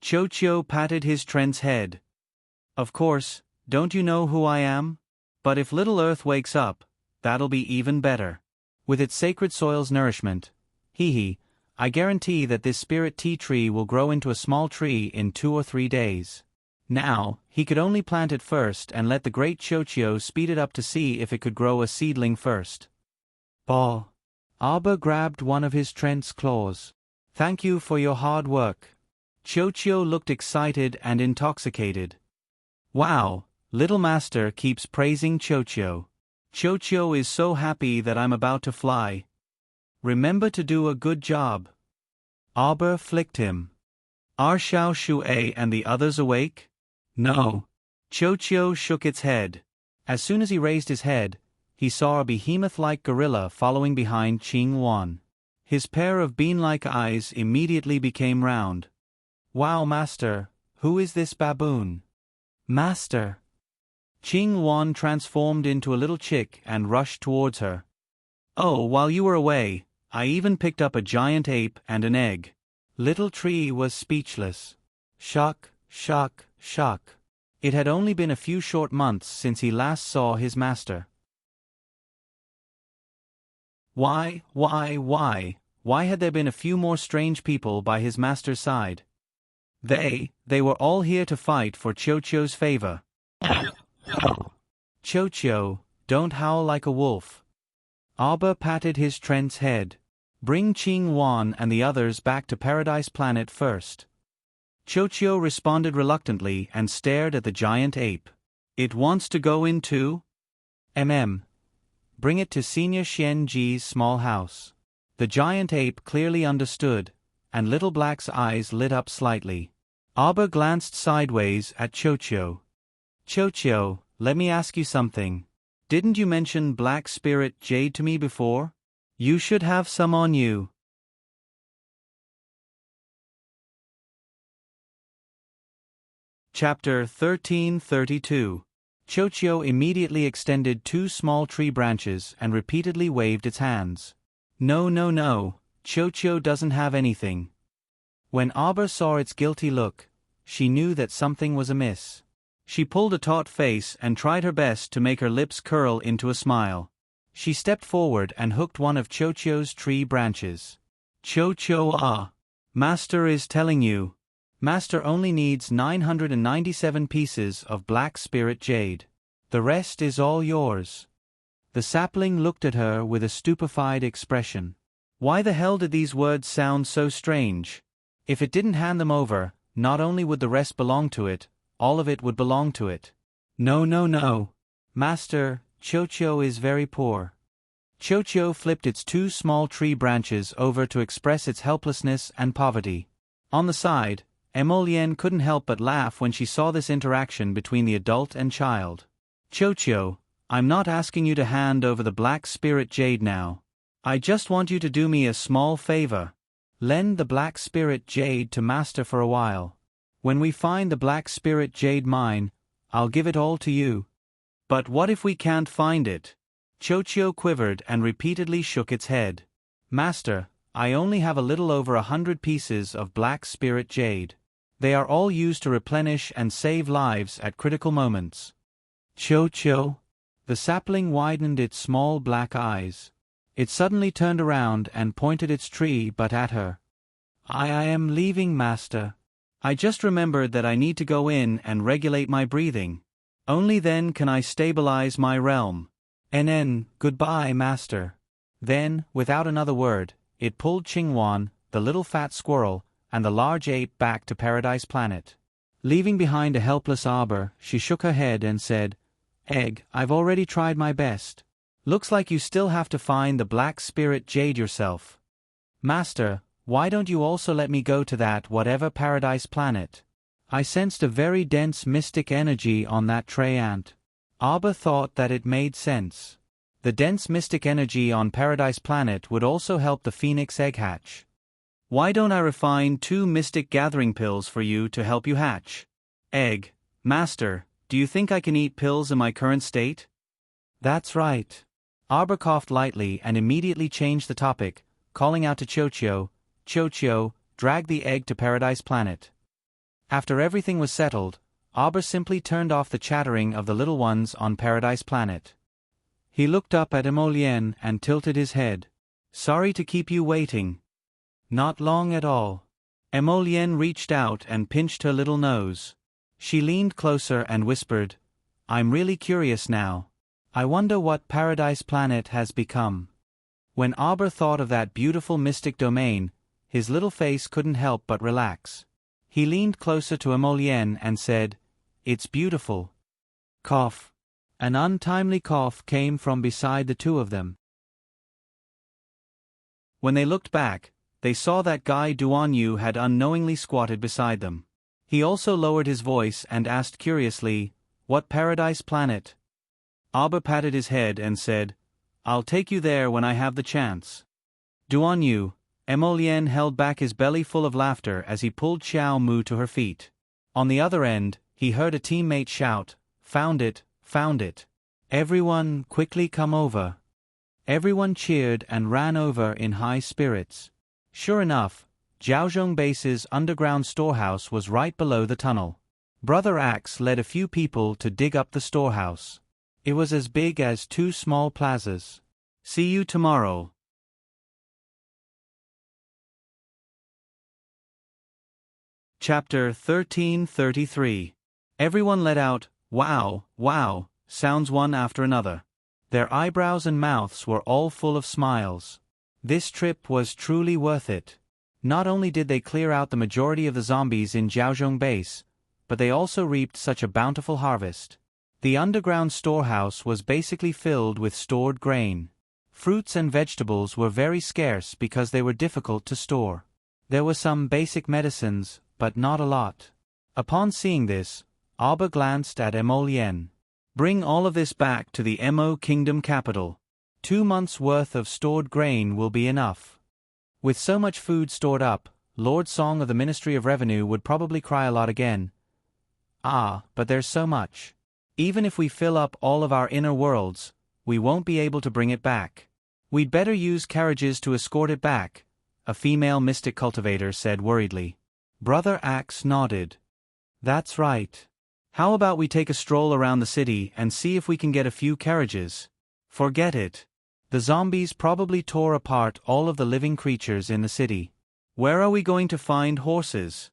Chocho patted his friend's head. Of course, don't you know who I am? But if Little Earth wakes up, that'll be even better. With its sacred soil's nourishment, I guarantee that this spirit tea tree will grow into a small tree in 2 or 3 days. Now, he could only plant it first and let the great Chocho speed it up to see if it could grow a seedling first. Paul. Arbor grabbed one of his friend's claws. Thank you for your hard work. Chocho looked excited and intoxicated. Wow, Little Master keeps praising Chocho. Chocho is so happy that I'm about to fly. Remember to do a good job. Arbor flicked him. Are Xiao Shui and the others awake? No. Chocho shook its head. As soon as he raised his head, he saw a behemoth-like gorilla following behind Qing Wan. His pair of bean-like eyes immediately became round. Wow, Master, who is this baboon? Master. Qing Wan transformed into a little chick and rushed towards her. Oh, while you were away, I even picked up a giant ape and an egg. Little Tree was speechless. Shock, shock, shock. It had only been a few short months since he last saw his master. Why had there been a few more strange people by his master's side? They were all here to fight for Chocho's favor. Chocho, don't howl like a wolf. Arbor patted his friend's head. Bring Qing Wan and the others back to Paradise Planet first. Chocho responded reluctantly and stared at the giant ape. It wants to go in too? Bring it to Senior Xian Ji's small house. The giant ape clearly understood, and Little Black's eyes lit up slightly. Arbor glanced sideways at Chocho. Chocho, let me ask you something. Didn't you mention Black Spirit Jade to me before? You should have some on you. Chapter 1332. Chocho immediately extended 2 small tree branches and repeatedly waved its hands. No, Chocho doesn't have anything. When Arbor saw its guilty look, she knew that something was amiss. She pulled a taut face and tried her best to make her lips curl into a smile. She stepped forward and hooked one of Chocho's tree branches. Chocho, Master is telling you. Master only needs 997 pieces of Black Spirit Jade. The rest is all yours. The sapling looked at her with a stupefied expression. Why the hell did these words sound so strange? If it didn't hand them over, not only would the rest belong to it, all of it would belong to it. No. Master, Chocho is very poor. Chocho flipped its 2 small tree branches over to express its helplessness and poverty. On the side, Emolienne couldn't help but laugh when she saw this interaction between the adult and child. Chocho, I'm not asking you to hand over the Black Spirit Jade now. I just want you to do me a small favor. Lend the Black Spirit Jade to Master for a while. When we find the Black Spirit Jade mine, I'll give it all to you. But what if we can't find it? Chocho quivered and repeatedly shook its head. Master, I only have a little over 100 pieces of Black Spirit Jade. They are all used to replenish and save lives at critical moments. Chocho. The sapling widened its small black eyes. It suddenly turned around and pointed its tree butt at her. I am leaving, Master. I just remembered that I need to go in and regulate my breathing. Only then can I stabilize my realm. Goodbye, Master. Then, without another word, it pulled Qingwan, the little fat squirrel, and the large ape back to Paradise Planet. Leaving behind a helpless Arbor, she shook her head and said, Egg, I've already tried my best. Looks like you still have to find the Black Spirit Jade yourself. Master, why don't you also let me go to that whatever Paradise Planet? I sensed a very dense mystic energy on that tray ant. Arbor thought that it made sense. The dense mystic energy on Paradise Planet would also help the Phoenix egg hatch. Why don't I refine 2 mystic gathering pills for you to help you hatch? Egg, Master, do you think I can eat pills in my current state? That's right. Arbor coughed lightly and immediately changed the topic, calling out to Chocho, Chocho, drag the egg to Paradise Planet. After everything was settled, Arbor simply turned off the chattering of the little ones on Paradise Planet. He looked up at Emolien and tilted his head. Sorry to keep you waiting. Not long at all. Emolien reached out and pinched her little nose. She leaned closer and whispered, I'm really curious now. I wonder what Paradise Planet has become. When Arbor thought of that beautiful mystic domain, his little face couldn't help but relax. He leaned closer to Emolien and said, It's beautiful. Cough. An untimely cough came from beside the two of them. When they looked back, they saw that Guy Duanyu had unknowingly squatted beside them. He also lowered his voice and asked curiously, What Paradise Planet? Arbor patted his head and said, I'll take you there when I have the chance. Duanyu, Emolien held back his belly full of laughter as he pulled Xiao Mu to her feet. On the other end, he heard a teammate shout, Found it, found it. Everyone, quickly come over. Everyone cheered and ran over in high spirits. Sure enough, Jiaozhong Base's underground storehouse was right below the tunnel. Brother Axe led a few people to dig up the storehouse. It was as big as 2 small plazas. See you tomorrow. Chapter 1333. Everyone let out, wow, wow, sounds one after another. Their eyebrows and mouths were all full of smiles. This trip was truly worth it. Not only did they clear out the majority of the zombies in Jiaozhong Base, but they also reaped such a bountiful harvest. The underground storehouse was basically filled with stored grain. Fruits and vegetables were very scarce because they were difficult to store. There were some basic medicines, but not a lot. Upon seeing this, Arbor glanced at Emolien. Bring all of this back to the Mo Kingdom capital. 2 months' worth of stored grain will be enough. With so much food stored up, Lord Song of the Ministry of Revenue would probably cry a lot again. But there's so much. Even if we fill up all of our inner worlds, we won't be able to bring it back. We'd better use carriages to escort it back, a female mystic cultivator said worriedly. Brother Axe nodded. That's right. How about we take a stroll around the city and see if we can get a few carriages? Forget it. The zombies probably tore apart all of the living creatures in the city. Where are we going to find horses?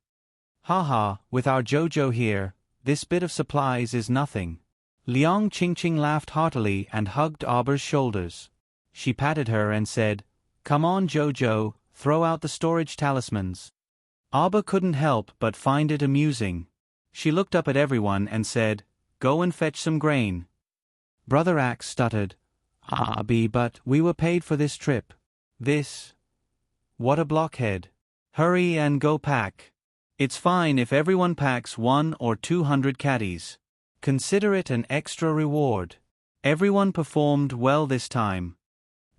Haha, with our Jojo here, this bit of supplies is nothing. Liang Qingqing laughed heartily and hugged Arbor's shoulders. She patted her and said, Come on Jojo, throw out the storage talismans. Arbor couldn't help but find it amusing. She looked up at everyone and said, Go and fetch some grain. Brother Axe stuttered, but we were paid for this trip. What a blockhead. Hurry and go pack. It's fine if everyone packs 100 or 200 caddies. Consider it an extra reward. Everyone performed well this time.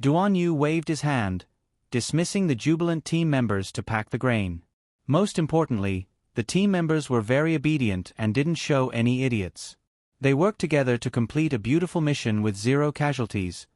Duanyu waved his hand, dismissing the jubilant team members to pack the grain. Most importantly, the team members were very obedient and didn't show any idiots. They worked together to complete a beautiful mission with 0 casualties,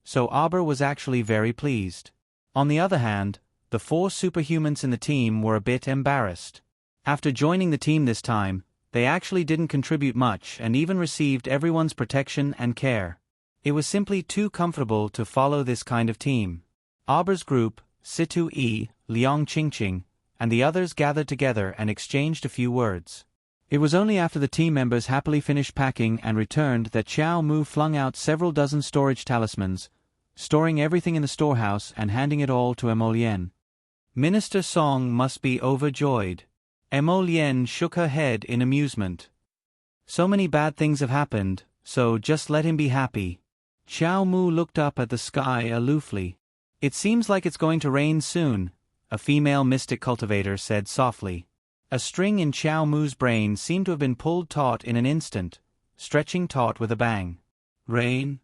so Arbor was actually very pleased. On the other hand, the 4 superhumans in the team were a bit embarrassed. After joining the team this time, they actually didn't contribute much and even received everyone's protection and care. It was simply too comfortable to follow this kind of team. Arbor's group, Situ Yi, Liang Qingqing, and the others gathered together and exchanged a few words. It was only after the team members happily finished packing and returned that Xiao Mu flung out several dozen storage talismans, storing everything in the storehouse and handing it all to Emolien. Minister Song must be overjoyed. Emolien shook her head in amusement. So many bad things have happened, so just let him be happy. Xiao Mu looked up at the sky aloofly. It seems like it's going to rain soon, a female mystic cultivator said softly. A string in Xiao Mu's brain seemed to have been pulled taut in an instant, stretching taut with a bang. Rain?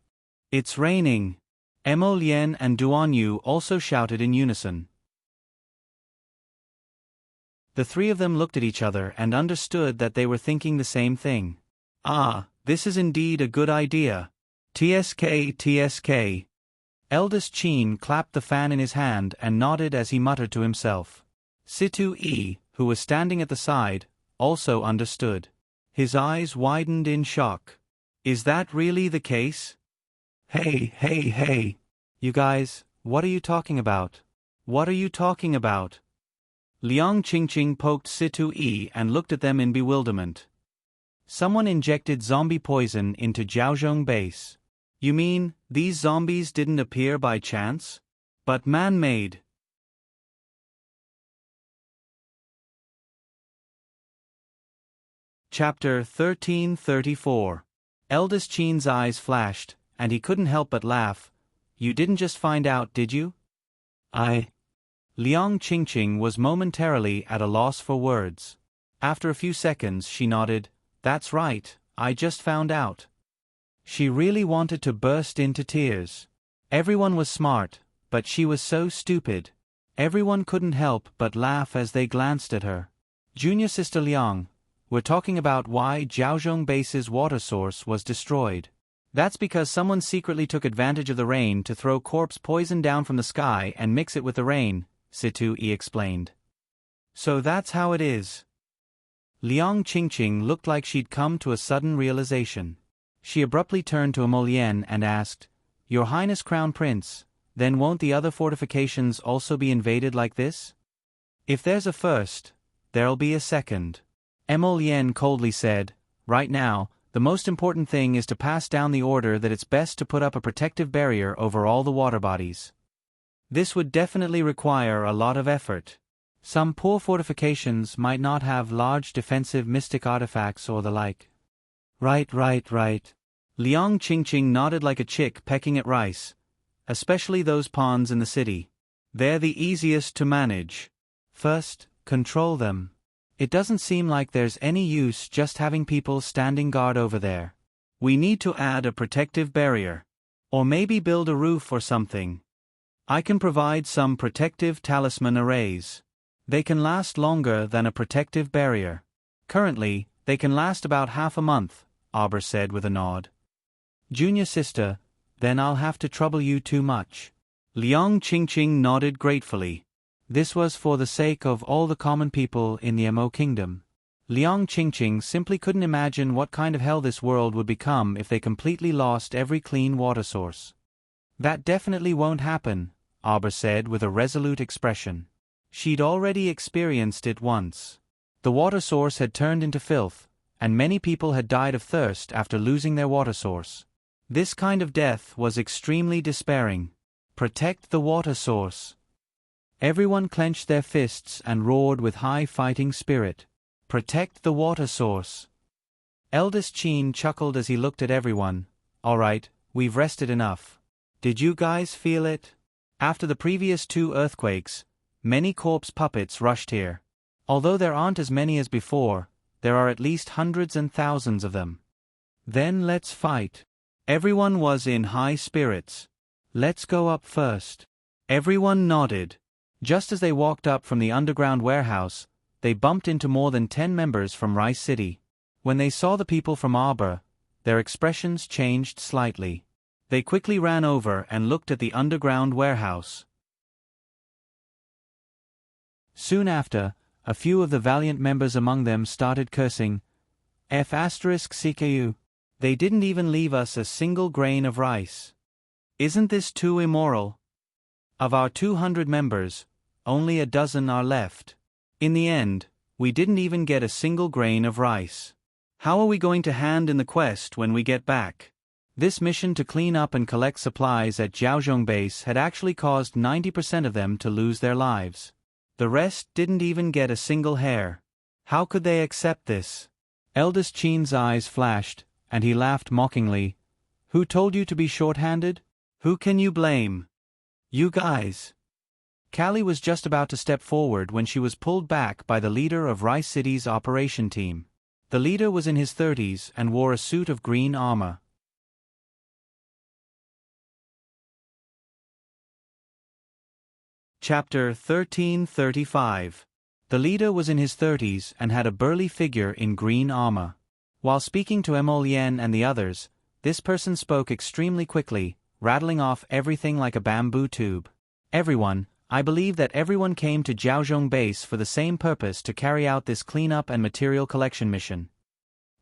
It's raining! Emolien and Duanyu also shouted in unison. The three of them looked at each other and understood that they were thinking the same thing. Ah, this is indeed a good idea. TSK, TSK. Eldest Chin clapped the fan in his hand and nodded as he muttered to himself. Situ E, who was standing at the side, also understood. His eyes widened in shock. Is that really the case? Hey, hey, hey. You guys, what are you talking about? What are you talking about? Liang Qingqing poked Situ E and looked at them in bewilderment. Someone injected zombie poison into Jiaozhong base. You mean, these zombies didn't appear by chance? But man-made. Chapter 1334. Eldest Chin's eyes flashed, and he couldn't help but laugh. You didn't just find out, did you? Liang Qingqing was momentarily at a loss for words. After a few seconds she nodded. That's right, I just found out. She really wanted to burst into tears. Everyone was smart, but she was so stupid. Everyone couldn't help but laugh as they glanced at her. Junior Sister Liang, we're talking about why Jiaozhong base's water source was destroyed. That's because someone secretly took advantage of the rain to throw corpse poison down from the sky and mix it with the rain, Situ E explained. So that's how it is. Liang Qingqing looked like she'd come to a sudden realization. She abruptly turned to Emolian and asked, Your Highness Crown Prince, then won't the other fortifications also be invaded like this? If there's a first, there'll be a second. Emolian coldly said, Right now, the most important thing is to pass down the order that it's best to put up a protective barrier over all the water bodies. This would definitely require a lot of effort. Some poor fortifications might not have large defensive mystic artifacts or the like. Right. Liang Qingqing nodded like a chick pecking at rice. Especially those ponds in the city. They're the easiest to manage. First, control them. It doesn't seem like there's any use just having people standing guard over there. We need to add a protective barrier. Or maybe build a roof or something. I can provide some protective talisman arrays. They can last longer than a protective barrier. Currently, they can last about half a month, Arbor said with a nod. Junior sister, then I'll have to trouble you too much. Liang Qingqing nodded gratefully. This was for the sake of all the common people in the Mo Kingdom. Liang Qingqing simply couldn't imagine what kind of hell this world would become if they completely lost every clean water source. That definitely won't happen, Arbor said with a resolute expression. She'd already experienced it once. The water source had turned into filth, and many people had died of thirst after losing their water source. This kind of death was extremely despairing. Protect the water source. Everyone clenched their fists and roared with high fighting spirit. Protect the water source. Eldest Chin chuckled as he looked at everyone. All right, we've rested enough. Did you guys feel it? After the previous 2 earthquakes, many corpse puppets rushed here. Although there aren't as many as before, there are at least hundreds and thousands of them. Then let's fight. Everyone was in high spirits. Let's go up first. Everyone nodded. Just as they walked up from the underground warehouse, they bumped into more than 10 members from Rice City. When they saw the people from Arbor, their expressions changed slightly. They quickly ran over and looked at the underground warehouse. Soon after, a few of the valiant members among them started cursing. F*CKU. They didn't even leave us a single grain of rice. Isn't this too immoral? Of our 200 members, only a dozen are left. In the end, we didn't even get a single grain of rice. How are we going to hand in the quest when we get back? This mission to clean up and collect supplies at Jiaozhong base had actually caused 90% of them to lose their lives. The rest didn't even get a single hair. How could they accept this? Eldest Chin's eyes flashed, and he laughed mockingly. Who told you to be short-handed? Who can you blame? You guys. Callie was just about to step forward when she was pulled back by the leader of Rice City's operation team. The leader was in his 30s and wore a suit of green armor. Chapter 1335. The leader was in his 30s and had a burly figure in green armor. While speaking to Emolien and the others, this person spoke extremely quickly, rattling off everything like a bamboo tube. Everyone, I believe that everyone came to Jiaozhong Base for the same purpose, to carry out this cleanup and material collection mission.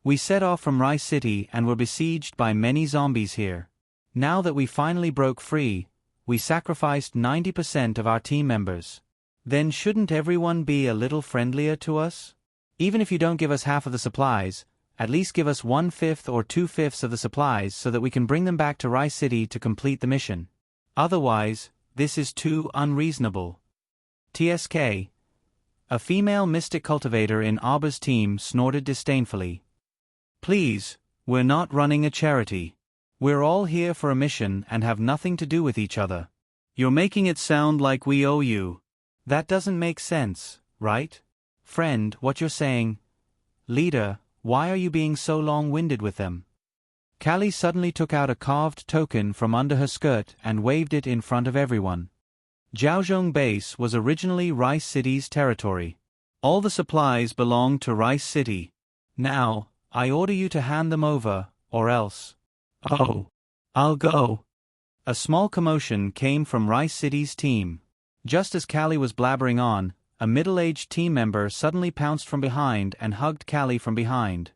We set off from Rice City and were besieged by many zombies here. Now that we finally broke free, we sacrificed 90% of our team members. Then shouldn't everyone be a little friendlier to us? Even if you don't give us half of the supplies, at least give us 1/5 or 2/5 of the supplies so that we can bring them back to Rice City to complete the mission. Otherwise, this is too unreasonable. TSK. A female mystic cultivator in Aba's team snorted disdainfully. Please, we're not running a charity. We're all here for a mission and have nothing to do with each other. You're making it sound like we owe you. That doesn't make sense, right? Friend, what you're saying? Leader, why are you being so long-winded with them? Callie suddenly took out a carved token from under her skirt and waved it in front of everyone. Jiaozhong Base was originally Rice City's territory. All the supplies belonged to Rice City. Now, I order you to hand them over, or else. Oh, I'll go. A small commotion came from Rice City's team. Just as Callie was blabbering on, a middle-aged team member suddenly pounced from behind and hugged Callie from behind.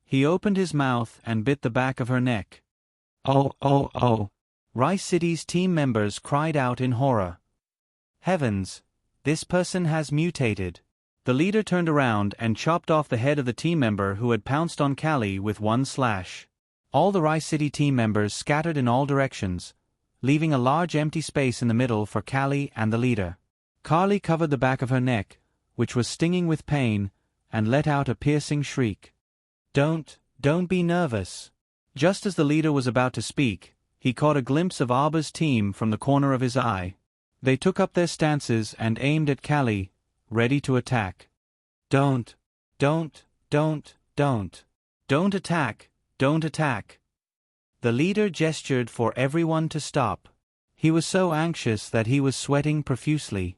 He opened his mouth and bit the back of her neck. Oh, oh, oh. Rice City's team members cried out in horror. Heavens! This person has mutated. The leader turned around and chopped off the head of the team member who had pounced on Callie with one slash. All the Rice City team members scattered in all directions, leaving a large empty space in the middle for Callie and the leader. Carly covered the back of her neck, which was stinging with pain, and let out a piercing shriek. Don't be nervous. Just as the leader was about to speak, he caught a glimpse of Aba's team from the corner of his eye. They took up their stances and aimed at Callie, ready to attack. Don't attack, don't attack. The leader gestured for everyone to stop. He was so anxious that he was sweating profusely.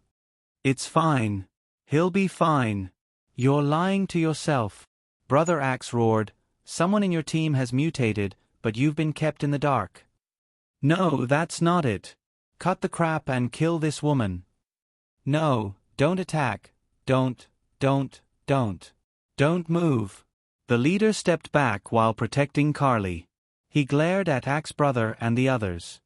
It's fine. He'll be fine. You're lying to yourself. Brother Axe roared, someone in your team has mutated, but you've been kept in the dark. No, that's not it. Cut the crap and kill this woman. No, don't attack. Don't move. The leader stepped back while protecting Carly. He glared at Axe Brother and the others.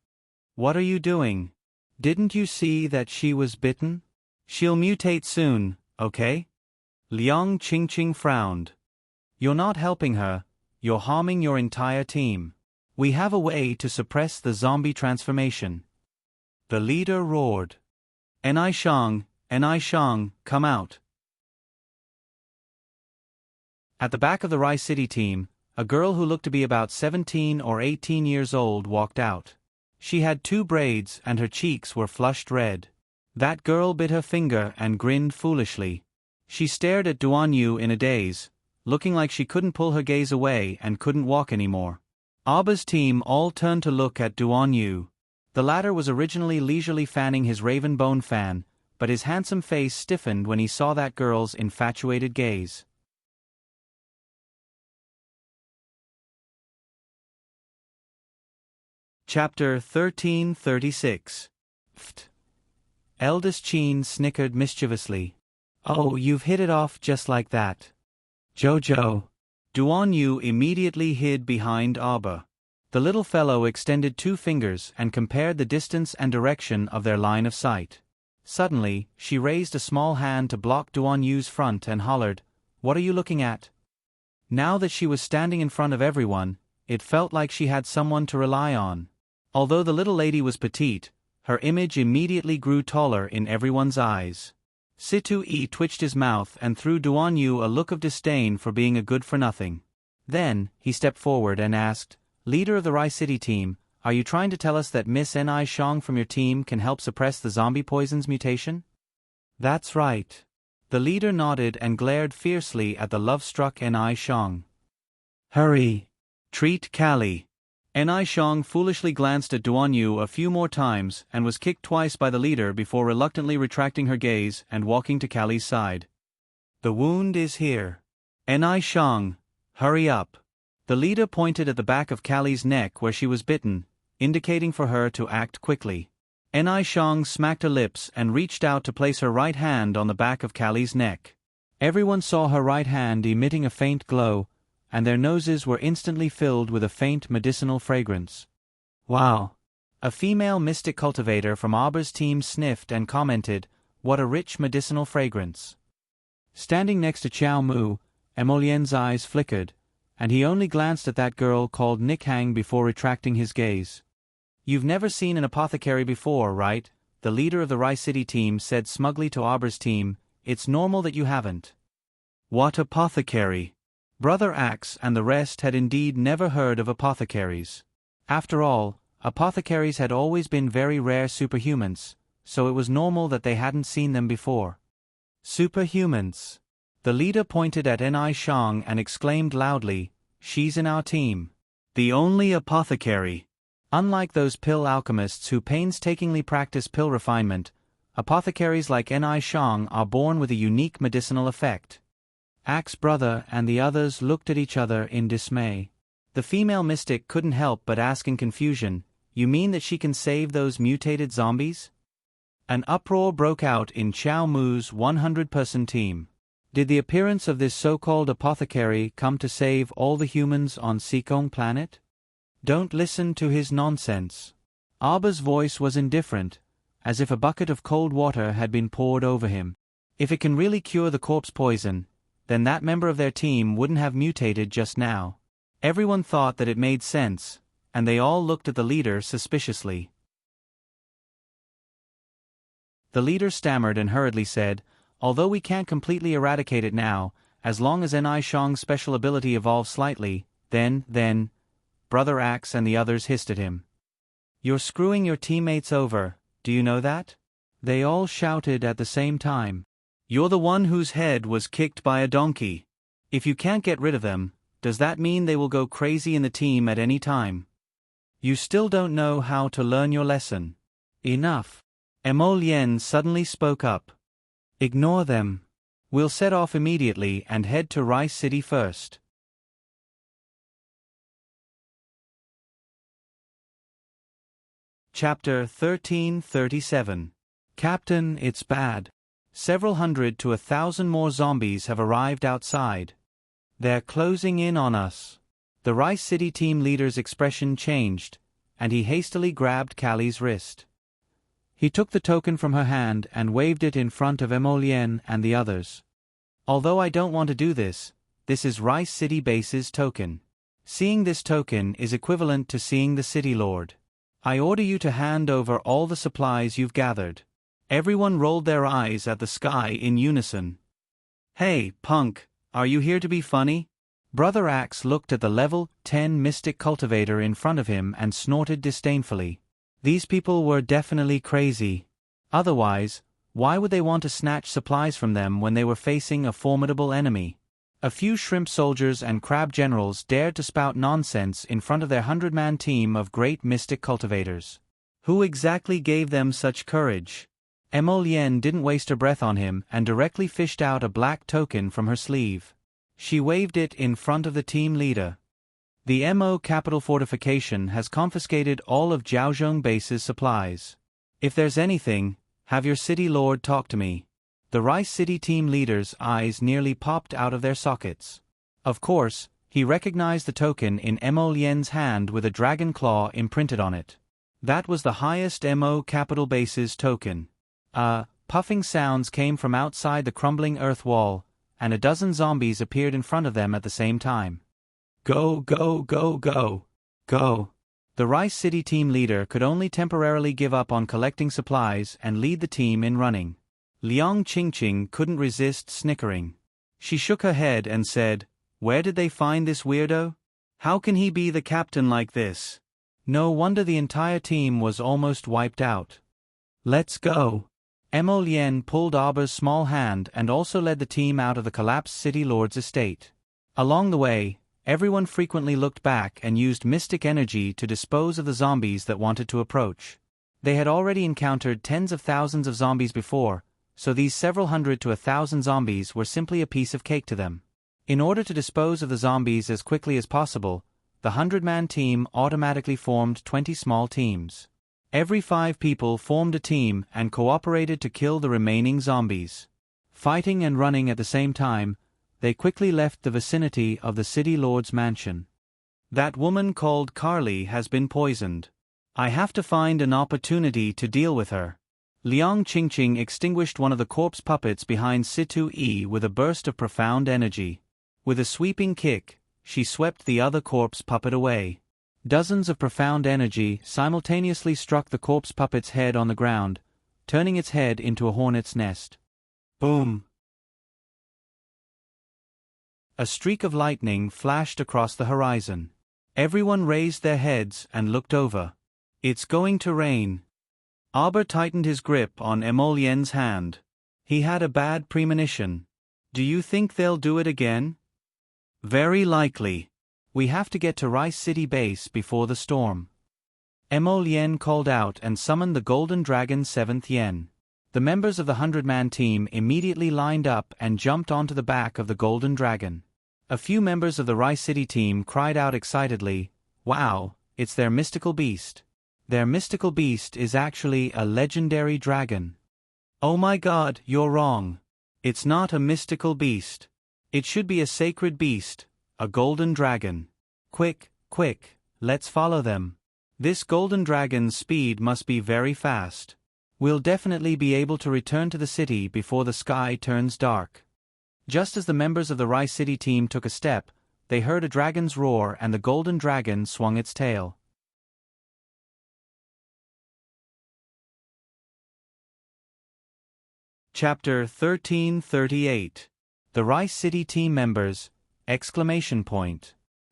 What are you doing? Didn't you see that she was bitten? She'll mutate soon, okay? Liang Qingqing frowned. You're not helping her, you're harming your entire team. We have a way to suppress the zombie transformation. The leader roared. Enai Shang, come out. At the back of the Rice City team, a girl who looked to be about 17 or 18 years old walked out. She had 2 braids and her cheeks were flushed red. That girl bit her finger and grinned foolishly. She stared at Duan Yu in a daze, looking like she couldn't pull her gaze away and couldn't walk anymore. Aba's team all turned to look at Duan Yu. The latter was originally leisurely fanning his raven bone fan, but his handsome face stiffened when he saw that girl's infatuated gaze. Chapter 1336. Pfft. Eldest Qin snickered mischievously. Oh, you've hit it off just like that. Jojo. Duan Yu immediately hid behind Aba. The little fellow extended 2 fingers and compared the distance and direction of their line of sight. Suddenly, she raised a small hand to block Duan Yu's front and hollered, "What are you looking at?" Now that she was standing in front of everyone, it felt like she had someone to rely on. Although the little lady was petite, her image immediately grew taller in everyone's eyes. Situ-Yi twitched his mouth and threw Duan Yu a look of disdain for being a good-for-nothing. Then, he stepped forward and asked, "Leader of the Rice City team, are you trying to tell us that Miss Enai Shang from your team can help suppress the zombie poison's mutation?" "That's right." The leader nodded and glared fiercely at the love-struck Enai Shang. "Hurry! Treat Callie." Enai Shang foolishly glanced at Duan Yu a few more times and was kicked twice by the leader before reluctantly retracting her gaze and walking to Callie's side. The wound is here. Ni Shang, hurry up. The leader pointed at the back of Kali's neck where she was bitten, indicating for her to act quickly. Ni Shang smacked her lips and reached out to place her right hand on the back of Kali's neck. Everyone saw her right hand emitting a faint glow, and their noses were instantly filled with a faint medicinal fragrance. Wow! A female mystic cultivator from Aba's team sniffed and commented, "What a rich medicinal fragrance." Standing next to Xiao Mu, Emolien's eyes flickered, and he only glanced at that girl called Nikhang before retracting his gaze. "You've never seen an apothecary before, right?" The leader of the Rice City team said smugly to Aba's team, "It's normal that you haven't." What apothecary? Brother Axe and the rest had indeed never heard of apothecaries. After all, apothecaries had always been very rare superhumans, so it was normal that they hadn't seen them before. Superhumans. The leader pointed at Ni Shang and exclaimed loudly, "She's in our team. The only apothecary." Unlike those pill alchemists who painstakingly practice pill refinement, apothecaries like Ni Shang are born with a unique medicinal effect. Axe brother and the others looked at each other in dismay. The female mystic couldn't help but ask in confusion, "You mean that she can save those mutated zombies?" An uproar broke out in Xiao Mu's 100-person team. Did the appearance of this so-called apothecary come to save all the humans on Sikong planet? Don't listen to his nonsense. Aba's voice was indifferent, as if a bucket of cold water had been poured over him. If it can really cure the corpse poison, then that member of their team wouldn't have mutated just now. Everyone thought that it made sense, and they all looked at the leader suspiciously. The leader stammered and hurriedly said, "Although we can't completely eradicate it now, as long as Ni Shang's special ability evolves slightly, then..." Brother Axe and the others hissed at him. "You're screwing your teammates over, do you know that?" They all shouted at the same time. "You're the one whose head was kicked by a donkey. If you can't get rid of them, does that mean they will go crazy in the team at any time? You still don't know how to learn your lesson." "Enough." Emolien suddenly spoke up. "Ignore them. We'll set off immediately and head to Rice City first." Chapter 1337. Captain, it's bad. Several hundred to 1,000 more zombies have arrived outside. They're closing in on us. The Rice City team leader's expression changed, and he hastily grabbed Kali's wrist. He took the token from her hand and waved it in front of Emolien and the others. "Although I don't want to do this, this is Rice City Base's token. Seeing this token is equivalent to seeing the City Lord. I order you to hand over all the supplies you've gathered." Everyone rolled their eyes at the sky in unison. "Hey, punk, are you here to be funny?" Brother Axe looked at the level 10 mystic cultivator in front of him and snorted disdainfully. These people were definitely crazy. Otherwise, why would they want to snatch supplies from them when they were facing a formidable enemy? A few shrimp soldiers and crab generals dared to spout nonsense in front of their 100-man team of great mystic cultivators. Who exactly gave them such courage? Emolien didn't waste her breath on him and directly fished out a black token from her sleeve. She waved it in front of the team leader. "The MO Capital Fortification has confiscated all of Jiaozhong Base's supplies. If there's anything, have your city lord talk to me." The Rice City team leader's eyes nearly popped out of their sockets. Of course, he recognized the token in Emolien's hand with a dragon claw imprinted on it. That was the highest MO Capital Base's token. Puffing sounds came from outside the crumbling earth wall, and a dozen zombies appeared in front of them at the same time. "Go, go, go, go, go." The Rice City team leader could only temporarily give up on collecting supplies and lead the team in running. Liang Qingqing couldn't resist snickering. She shook her head and said, "Where did they find this weirdo? How can he be the captain like this?" No wonder the entire team was almost wiped out. "Let's go." Emolien pulled Aba's small hand and also led the team out of the collapsed City Lord's estate. Along the way, everyone frequently looked back and used mystic energy to dispose of the zombies that wanted to approach. They had already encountered tens of thousands of zombies before, so these several hundred to 1,000 zombies were simply a piece of cake to them. In order to dispose of the zombies as quickly as possible, the 100-man team automatically formed 20 small teams. Every 5 people formed a team and cooperated to kill the remaining zombies. Fighting and running at the same time, they quickly left the vicinity of the city lord's mansion. That woman called Carly has been poisoned. I have to find an opportunity to deal with her. Liang Qingqing extinguished one of the corpse puppets behind Situ Yi with a burst of profound energy. With a sweeping kick, she swept the other corpse puppet away. Dozens of profound energy simultaneously struck the corpse puppet's head on the ground, turning its head into a hornet's nest. Boom! A streak of lightning flashed across the horizon. Everyone raised their heads and looked over. It's going to rain. Arbor tightened his grip on Emolien's hand. He had a bad premonition. Do you think they'll do it again? Very likely. We have to get to Rice City Base before the storm. Emolien called out and summoned the Golden Dragon 7th Yen. The members of the 100-man team immediately lined up and jumped onto the back of the Golden Dragon. A few members of the Rice City team cried out excitedly, "Wow, it's their mystical beast. Their mystical beast is actually a legendary dragon." "Oh my God, you're wrong. It's not a mystical beast. It should be a sacred beast, a golden dragon. Quick, quick, let's follow them. This golden dragon's speed must be very fast. We'll definitely be able to return to the city before the sky turns dark." Just as the members of the Rice City team took a step, they heard a dragon's roar and the golden dragon swung its tail. Chapter 1338. The Rice City team members!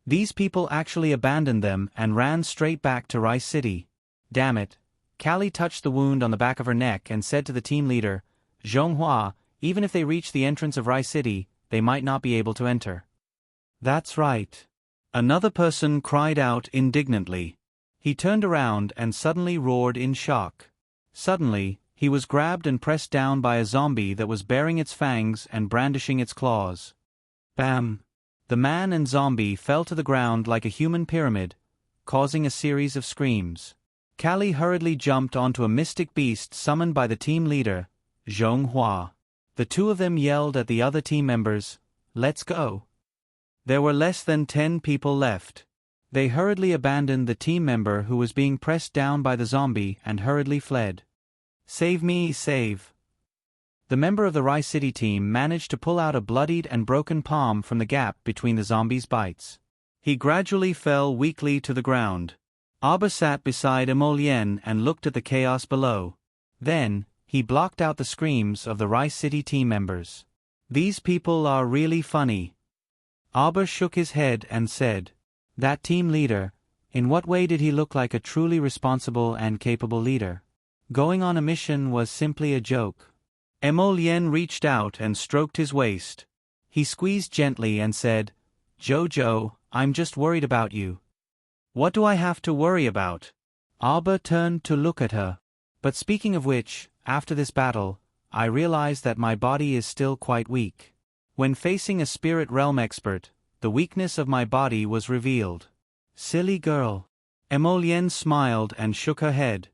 These people actually abandoned them and ran straight back to Rice City. Damn it. Callie touched the wound on the back of her neck and said to the team leader, "Zhonghua, even if they reach the entrance of Rice City, they might not be able to enter." "That's right." Another person cried out indignantly. He turned around and suddenly roared in shock. Suddenly, he was grabbed and pressed down by a zombie that was baring its fangs and brandishing its claws. Bam! The man and zombie fell to the ground like a human pyramid, causing a series of screams. Callie hurriedly jumped onto a mystic beast summoned by the team leader, Zhonghua. The two of them yelled at the other team members, "Let's go." There were less than 10 people left. They hurriedly abandoned the team member who was being pressed down by the zombie and hurriedly fled. "Save me, save." The member of the Rice City team managed to pull out a bloodied and broken palm from the gap between the zombie's bites. He gradually fell weakly to the ground. Abba sat beside Emolien and looked at the chaos below. Then, he blocked out the screams of the Rice City team members. "These people are really funny." Abba shook his head and said, "That team leader, in what way did he look like a truly responsible and capable leader? Going on a mission was simply a joke." Emolien reached out and stroked his waist. He squeezed gently and said, "Jojo, I'm just worried about you." "What do I have to worry about?" Abba turned to look at her. "But speaking of which, after this battle, I realized that my body is still quite weak. When facing a spirit realm expert, the weakness of my body was revealed." "Silly girl." Emolien smiled and shook her head.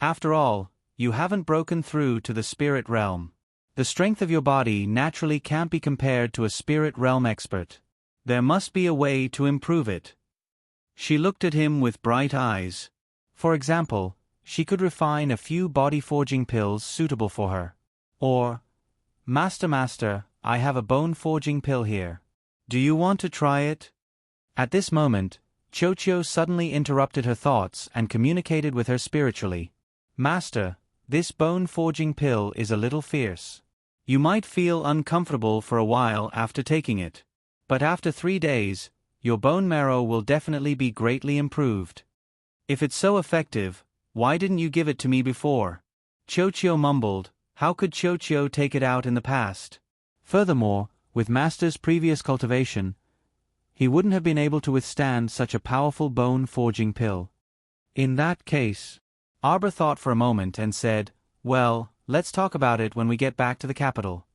"After all, you haven't broken through to the spirit realm. The strength of your body naturally can't be compared to a spirit realm expert. There must be a way to improve it." She looked at him with bright eyes. For example, she could refine a few body-forging pills suitable for her. Or, Master, I have a bone-forging pill here. Do you want to try it?" At this moment, Chocho suddenly interrupted her thoughts and communicated with her spiritually. "Master, this bone-forging pill is a little fierce. You might feel uncomfortable for a while after taking it. But after 3 days, your bone marrow will definitely be greatly improved. If it's so effective, why didn't you give it to me before?" Chocho mumbled. How could Chocho take it out in the past? Furthermore, with Master's previous cultivation, he wouldn't have been able to withstand such a powerful bone-forging pill. In that case, Arbor thought for a moment and said, "Well, let's talk about it when we get back to the capital.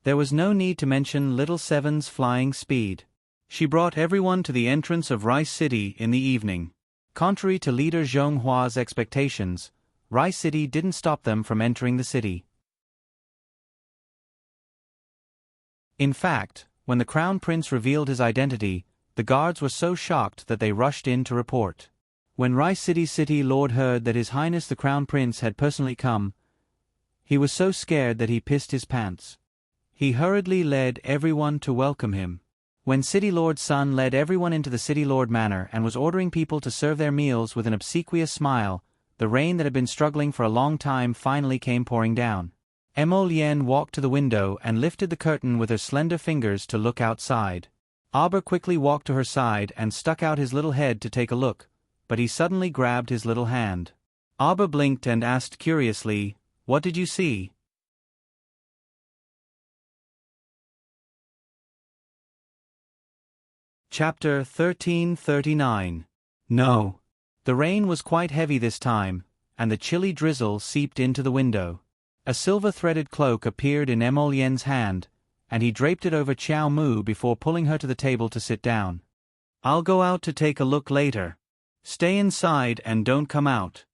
There was no need to mention Little Seven's flying speed. She brought everyone to the entrance of Rice City in the evening. Contrary to leader Zheng Hua's expectations, Rice City didn't stop them from entering the city. In fact, when the Crown Prince revealed his identity, the guards were so shocked that they rushed in to report. When Rice City's city lord heard that His Highness the Crown Prince had personally come, he was so scared that he pissed his pants. He hurriedly led everyone to welcome him. When City Lord's son led everyone into the City Lord Manor and was ordering people to serve their meals with an obsequious smile, the rain that had been struggling for a long time finally came pouring down. Emo Lien walked to the window and lifted the curtain with her slender fingers to look outside. Aber quickly walked to her side and stuck out his little head to take a look, but he suddenly grabbed his little hand. Aber blinked and asked curiously, "What did you see?" Chapter 1339. No. The rain was quite heavy this time, and the chilly drizzle seeped into the window. A silver-threaded cloak appeared in Emo Lien's hand, and he draped it over Xiao Mu before pulling her to the table to sit down. "I'll go out to take a look later. Stay inside and don't come out."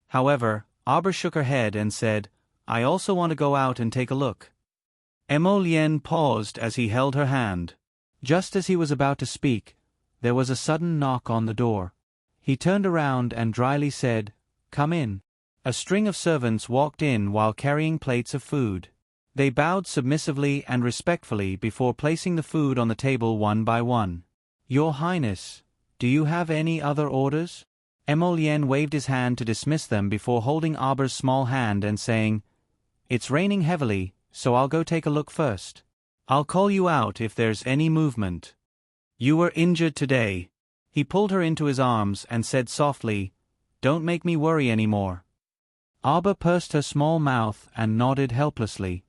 However, Aber shook her head and said, "I also want to go out and take a look." Emo Lien paused as he held her hand. Just as he was about to speak, there was a sudden knock on the door. He turned around and dryly said, "Come in." A string of servants walked in while carrying plates of food. They bowed submissively and respectfully before placing the food on the table one by one. "Your Highness, do you have any other orders?" Emo Lien waved his hand to dismiss them before holding Aber's small hand and saying, "It's raining heavily, so I'll go take a look first. I'll call you out if there's any movement. You were injured today." He pulled her into his arms and said softly, "Don't make me worry anymore." Aber pursed her small mouth and nodded helplessly.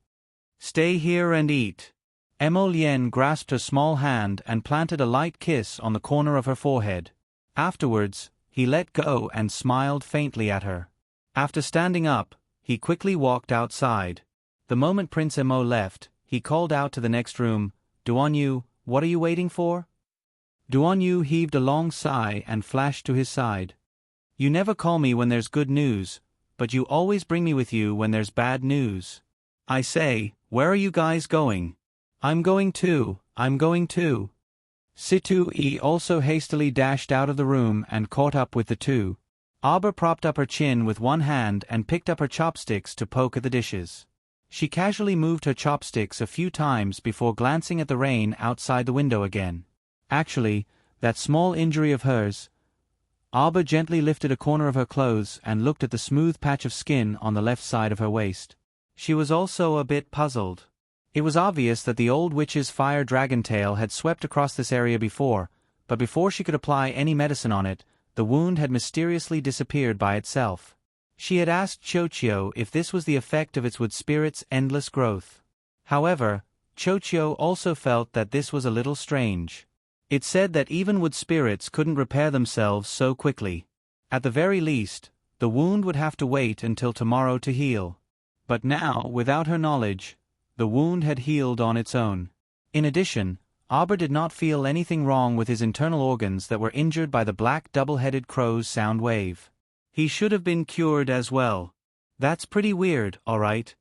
"Stay here and eat." Emo Lien grasped her small hand and planted a light kiss on the corner of her forehead. Afterwards, he let go and smiled faintly at her. After standing up, he quickly walked outside. The moment Prince Emo left, he called out to the next room, "Duan Yu, what are you waiting for?" Duan Yu heaved a long sigh and flashed to his side. "You never call me when there's good news, but you always bring me with you when there's bad news. I say, where are you guys going?" I'm going too. Situ Yi also hastily dashed out of the room and caught up with the two. Aber propped up her chin with one hand and picked up her chopsticks to poke at the dishes. She casually moved her chopsticks a few times before glancing at the rain outside the window again. Actually, that small injury of hers. Aber gently lifted a corner of her clothes and looked at the smooth patch of skin on the left side of her waist. She was also a bit puzzled. It was obvious that the old witch's fire dragon tail had swept across this area before, but before she could apply any medicine on it, the wound had mysteriously disappeared by itself. She had asked Chochio if this was the effect of its wood spirit's endless growth. However, Chochio also felt that this was a little strange. It said that even wood spirits couldn't repair themselves so quickly. At the very least, the wound would have to wait until tomorrow to heal. But now, without her knowledge, the wound had healed on its own. In addition, Aber did not feel anything wrong with his internal organs that were injured by the black double-headed crow's sound wave. He should have been cured as well. That's pretty weird, all right.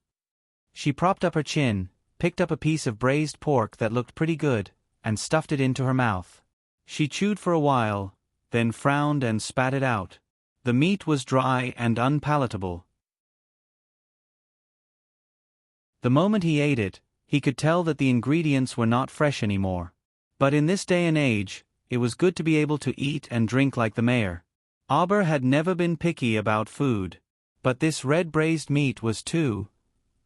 She propped up her chin, picked up a piece of braised pork that looked pretty good, and stuffed it into her mouth. She chewed for a while, then frowned and spat it out. The meat was dry and unpalatable. The moment he ate it, he could tell that the ingredients were not fresh anymore. But in this day and age, it was good to be able to eat and drink like the mayor. Aber had never been picky about food. But this red braised meat was too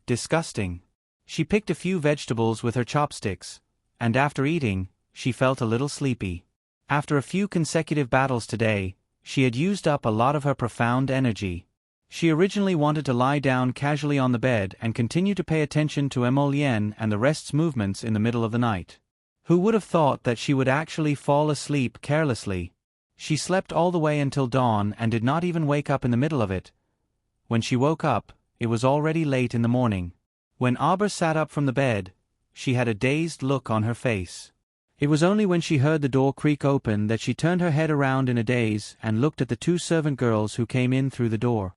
disgusting. She picked a few vegetables with her chopsticks, and after eating, she felt a little sleepy. After a few consecutive battles today, she had used up a lot of her profound energy. She originally wanted to lie down casually on the bed and continue to pay attention to Emo Lien and the rest's movements in the middle of the night. Who would have thought that she would actually fall asleep carelessly? She slept all the way until dawn and did not even wake up in the middle of it. When she woke up, it was already late in the morning. When Auber sat up from the bed, she had a dazed look on her face. It was only when she heard the door creak open that she turned her head around in a daze and looked at the two servant girls who came in through the door.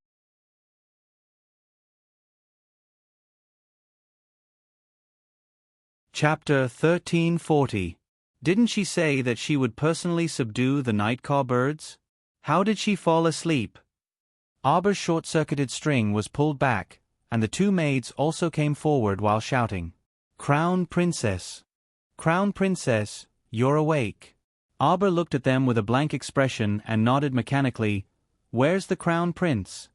Chapter 1340. Didn't she say that she would personally subdue the night-caw birds? How did she fall asleep? Auber's short-circuited string was pulled back, and the two maids also came forward while shouting, "Crown Princess! Crown Princess, you're awake." Auber looked at them with a blank expression and nodded mechanically. "Where's the Crown Prince?"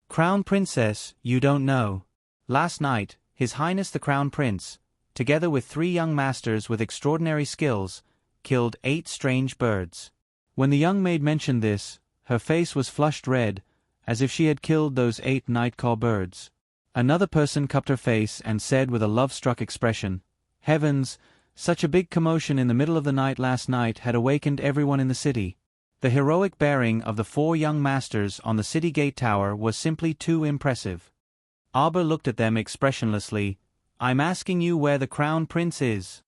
"Crown Princess, you don't know. Last night, His Highness the Crown Prince, together with 3 young masters with extraordinary skills, killed 8 strange birds." When the young maid mentioned this, her face was flushed red, as if she had killed those 8 night-caw birds. Another person cupped her face and said with a love-struck expression, "Heavens, such a big commotion in the middle of the night last night had awakened everyone in the city." The heroic bearing of the 4 young masters on the city gate tower was simply too impressive. Auber looked at them expressionlessly. "I'm asking you where the Crown Prince is.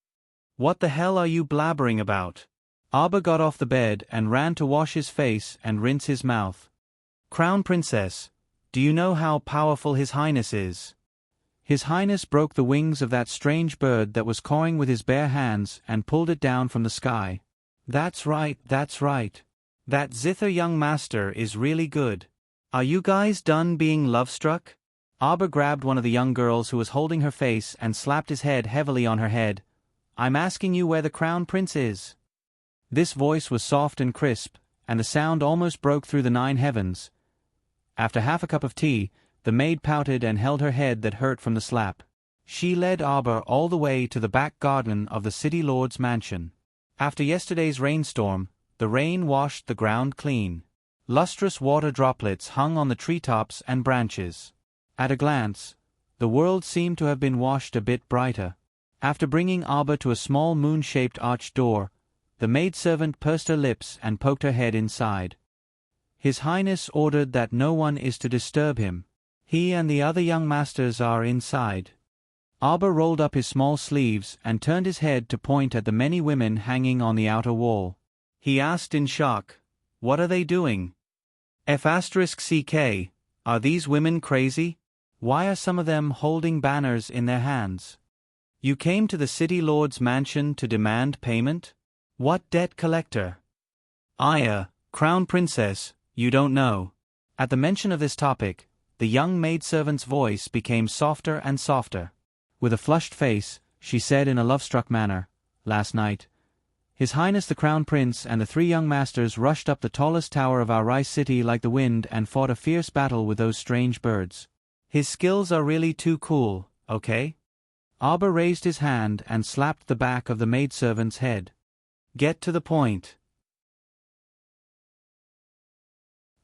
What the hell are you blabbering about?" Auber got off the bed and ran to wash his face and rinse his mouth. "Crown Princess, do you know how powerful His Highness is?" His Highness broke the wings of that strange bird that was cawing with his bare hands and pulled it down from the sky. That's right, that's right. That zither young master is really good. Are you guys done being love-struck?" Auber grabbed one of the young girls who was holding her face and slapped his head heavily on her head. "I'm asking you where the Crown Prince is." This voice was soft and crisp, and the sound almost broke through the 9 heavens. After half a cup of tea, the maid pouted and held her head that hurt from the slap. She led Auber all the way to the back garden of the city lord's mansion. After yesterday's rainstorm, the rain washed the ground clean. Lustrous water droplets hung on the treetops and branches. At a glance, the world seemed to have been washed a bit brighter. After bringing Auber to a small moon-shaped arched door, the maidservant pursed her lips and poked her head inside. "His Highness ordered that no one is to disturb him. He and the other young masters are inside." Auber rolled up his small sleeves and turned his head to point at the many women hanging on the outer wall. He asked in shock, "What are they doing? F***CK, are these women crazy? Why are some of them holding banners in their hands? You came to the city lord's mansion to demand payment? What debt collector?" Crown Princess, you don't know." At the mention of this topic, the young maidservant's voice became softer and softer. With a flushed face, she said in a love-struck manner, "Last night, His Highness the Crown Prince and the 3 young masters rushed up the tallest tower of our rice city like the wind and fought a fierce battle with those strange birds. His skills are really too cool, okay?" Auber raised his hand and slapped the back of the maidservant's head. "Get to the point."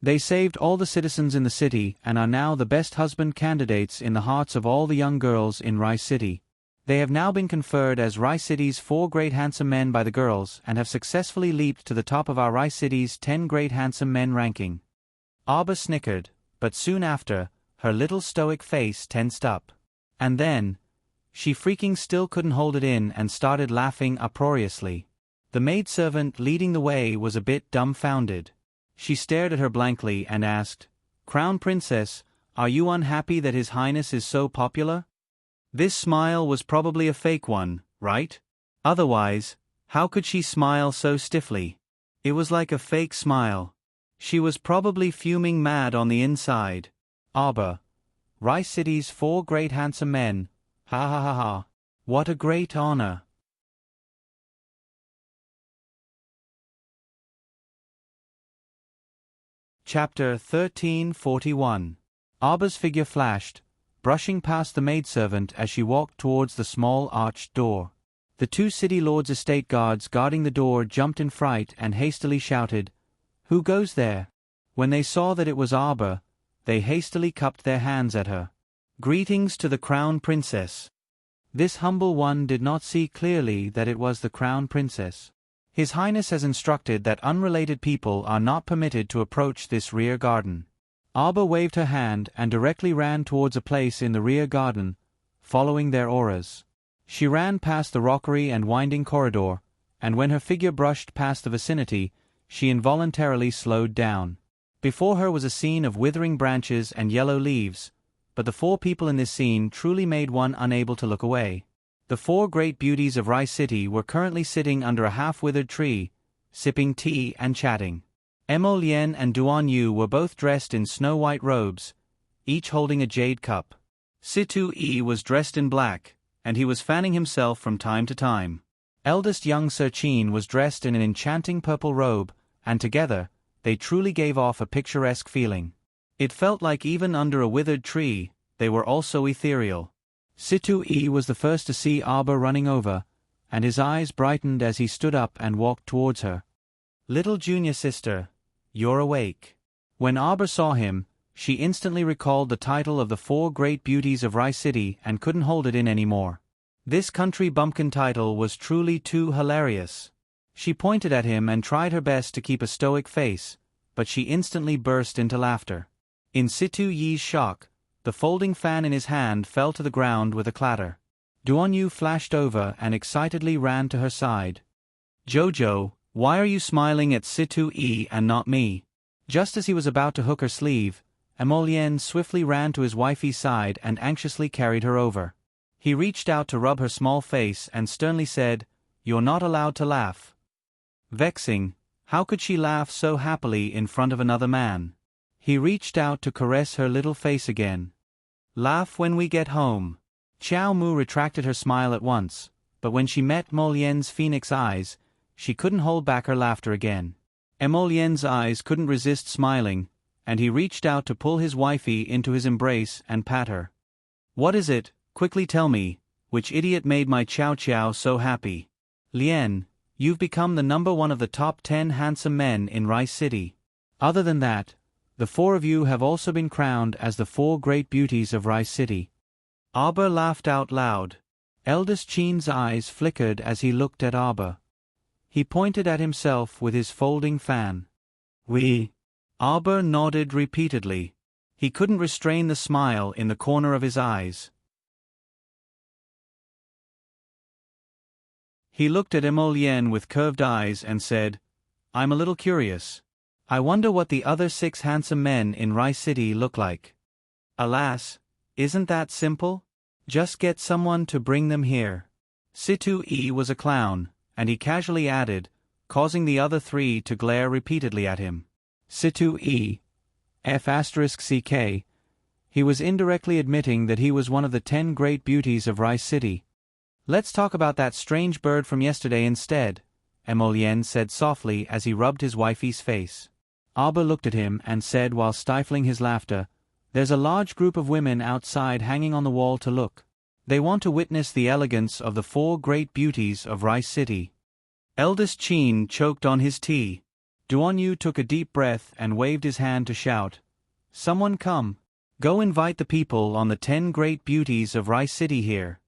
They saved all the citizens in the city and are now the best husband candidates in the hearts of all the young girls in Rice City. They have now been conferred as Rice City's 4 great handsome men by the girls and have successfully leaped to the top of our Rice City's 10 great handsome men ranking. Auber snickered, but soon after, her little stoic face tensed up. And then, she freaking still couldn't hold it in and started laughing uproariously. The maidservant leading the way was a bit dumbfounded. She stared at her blankly and asked, "Crown Princess, are you unhappy that His Highness is so popular?" This smile was probably a fake one, right? Otherwise, how could she smile so stiffly? It was like a fake smile. She was probably fuming mad on the inside. Auber, Rice City's 4 great handsome men. Ha ha ha ha. What a great honor. Chapter 1341. Auber's figure flashed, brushing past the maidservant as she walked towards the small arched door. The 2 city lords' estate guards guarding the door jumped in fright and hastily shouted, "Who goes there?" When they saw that it was Auber, they hastily cupped their hands at her. "Greetings to the Crown Princess." This humble one did not see clearly that it was the Crown Princess. His Highness has instructed that unrelated people are not permitted to approach this rear garden. Arba waved her hand and directly ran towards a place in the rear garden, following their auras. She ran past the rockery and winding corridor, and when her figure brushed past the vicinity, she involuntarily slowed down. Before her was a scene of withering branches and yellow leaves, but the four people in this scene truly made one unable to look away. The four great beauties of Rice City were currently sitting under a half-withered tree, sipping tea and chatting. Emo Lien and Duan Yu were both dressed in snow-white robes, each holding a jade cup. Situ Yi was dressed in black, and he was fanning himself from time to time. Eldest young Sir Chin was dressed in an enchanting purple robe, and together, they truly gave off a picturesque feeling. It felt like even under a withered tree, they were also ethereal. Situ Yi was the first to see Arba running over, and his eyes brightened as he stood up and walked towards her. "Little junior sister, you're awake." When Arba saw him, she instantly recalled the title of the four great beauties of Rice City and couldn't hold it in anymore. This country bumpkin title was truly too hilarious. She pointed at him and tried her best to keep a stoic face, but she instantly burst into laughter. In Situ Yi's shock, the folding fan in his hand fell to the ground with a clatter. Duan Yu flashed over and excitedly ran to her side. "Jojo, why are you smiling at Situ Yi and not me?" Just as he was about to hook her sleeve, Emolien swiftly ran to his wifey's side and anxiously carried her over. He reached out to rub her small face and sternly said, "You're not allowed to laugh." Vexing, how could she laugh so happily in front of another man? He reached out to caress her little face again. "Laugh when we get home." Xiao Mu retracted her smile at once, but when she met Molien's phoenix eyes, she couldn't hold back her laughter again. Emolien's eyes couldn't resist smiling, and he reached out to pull his wifey into his embrace and pat her. "What is it? Quickly tell me, which idiot made my Chow Chow so happy?" "Lien, you've become the #1 of the top 10 handsome men in Rice City. Other than that, the four of you have also been crowned as the four great beauties of Rice City." Arba laughed out loud. Eldest Chin's eyes flickered as he looked at Arba. He pointed at himself with his folding fan. "We?" Arba nodded repeatedly. He couldn't restrain the smile in the corner of his eyes. He looked at Emolien with curved eyes and said, "I'm a little curious. I wonder what the other 6 handsome men in Rice City look like." "Alas, isn't that simple? Just get someone to bring them here." Situ Yi was a clown, and he casually added, causing the other 3 to glare repeatedly at him. Situ Yi, F*CK, he was indirectly admitting that he was one of the 10 great beauties of Rice City. "Let's talk about that strange bird from yesterday instead," Emolien said softly as he rubbed his wifey's face. Arba looked at him and said while stifling his laughter, "There's a large group of women outside hanging on the wall to look. They want to witness the elegance of the four great beauties of Rice City." Eldest Chin choked on his tea. Duan Yu took a deep breath and waved his hand to shout, "Someone come. Go invite the people on the 10 great beauties of Rice City here."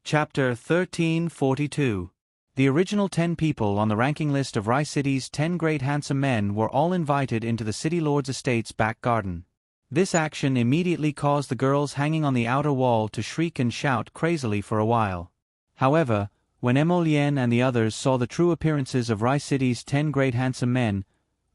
Chapter 1342. The original 10 people on the ranking list of Rice City's 10 great handsome men were all invited into the city lord's estate's back garden. This action immediately caused the girls hanging on the outer wall to shriek and shout crazily for a while. However, when Emolien and the others saw the true appearances of Rice City's 10 great handsome men,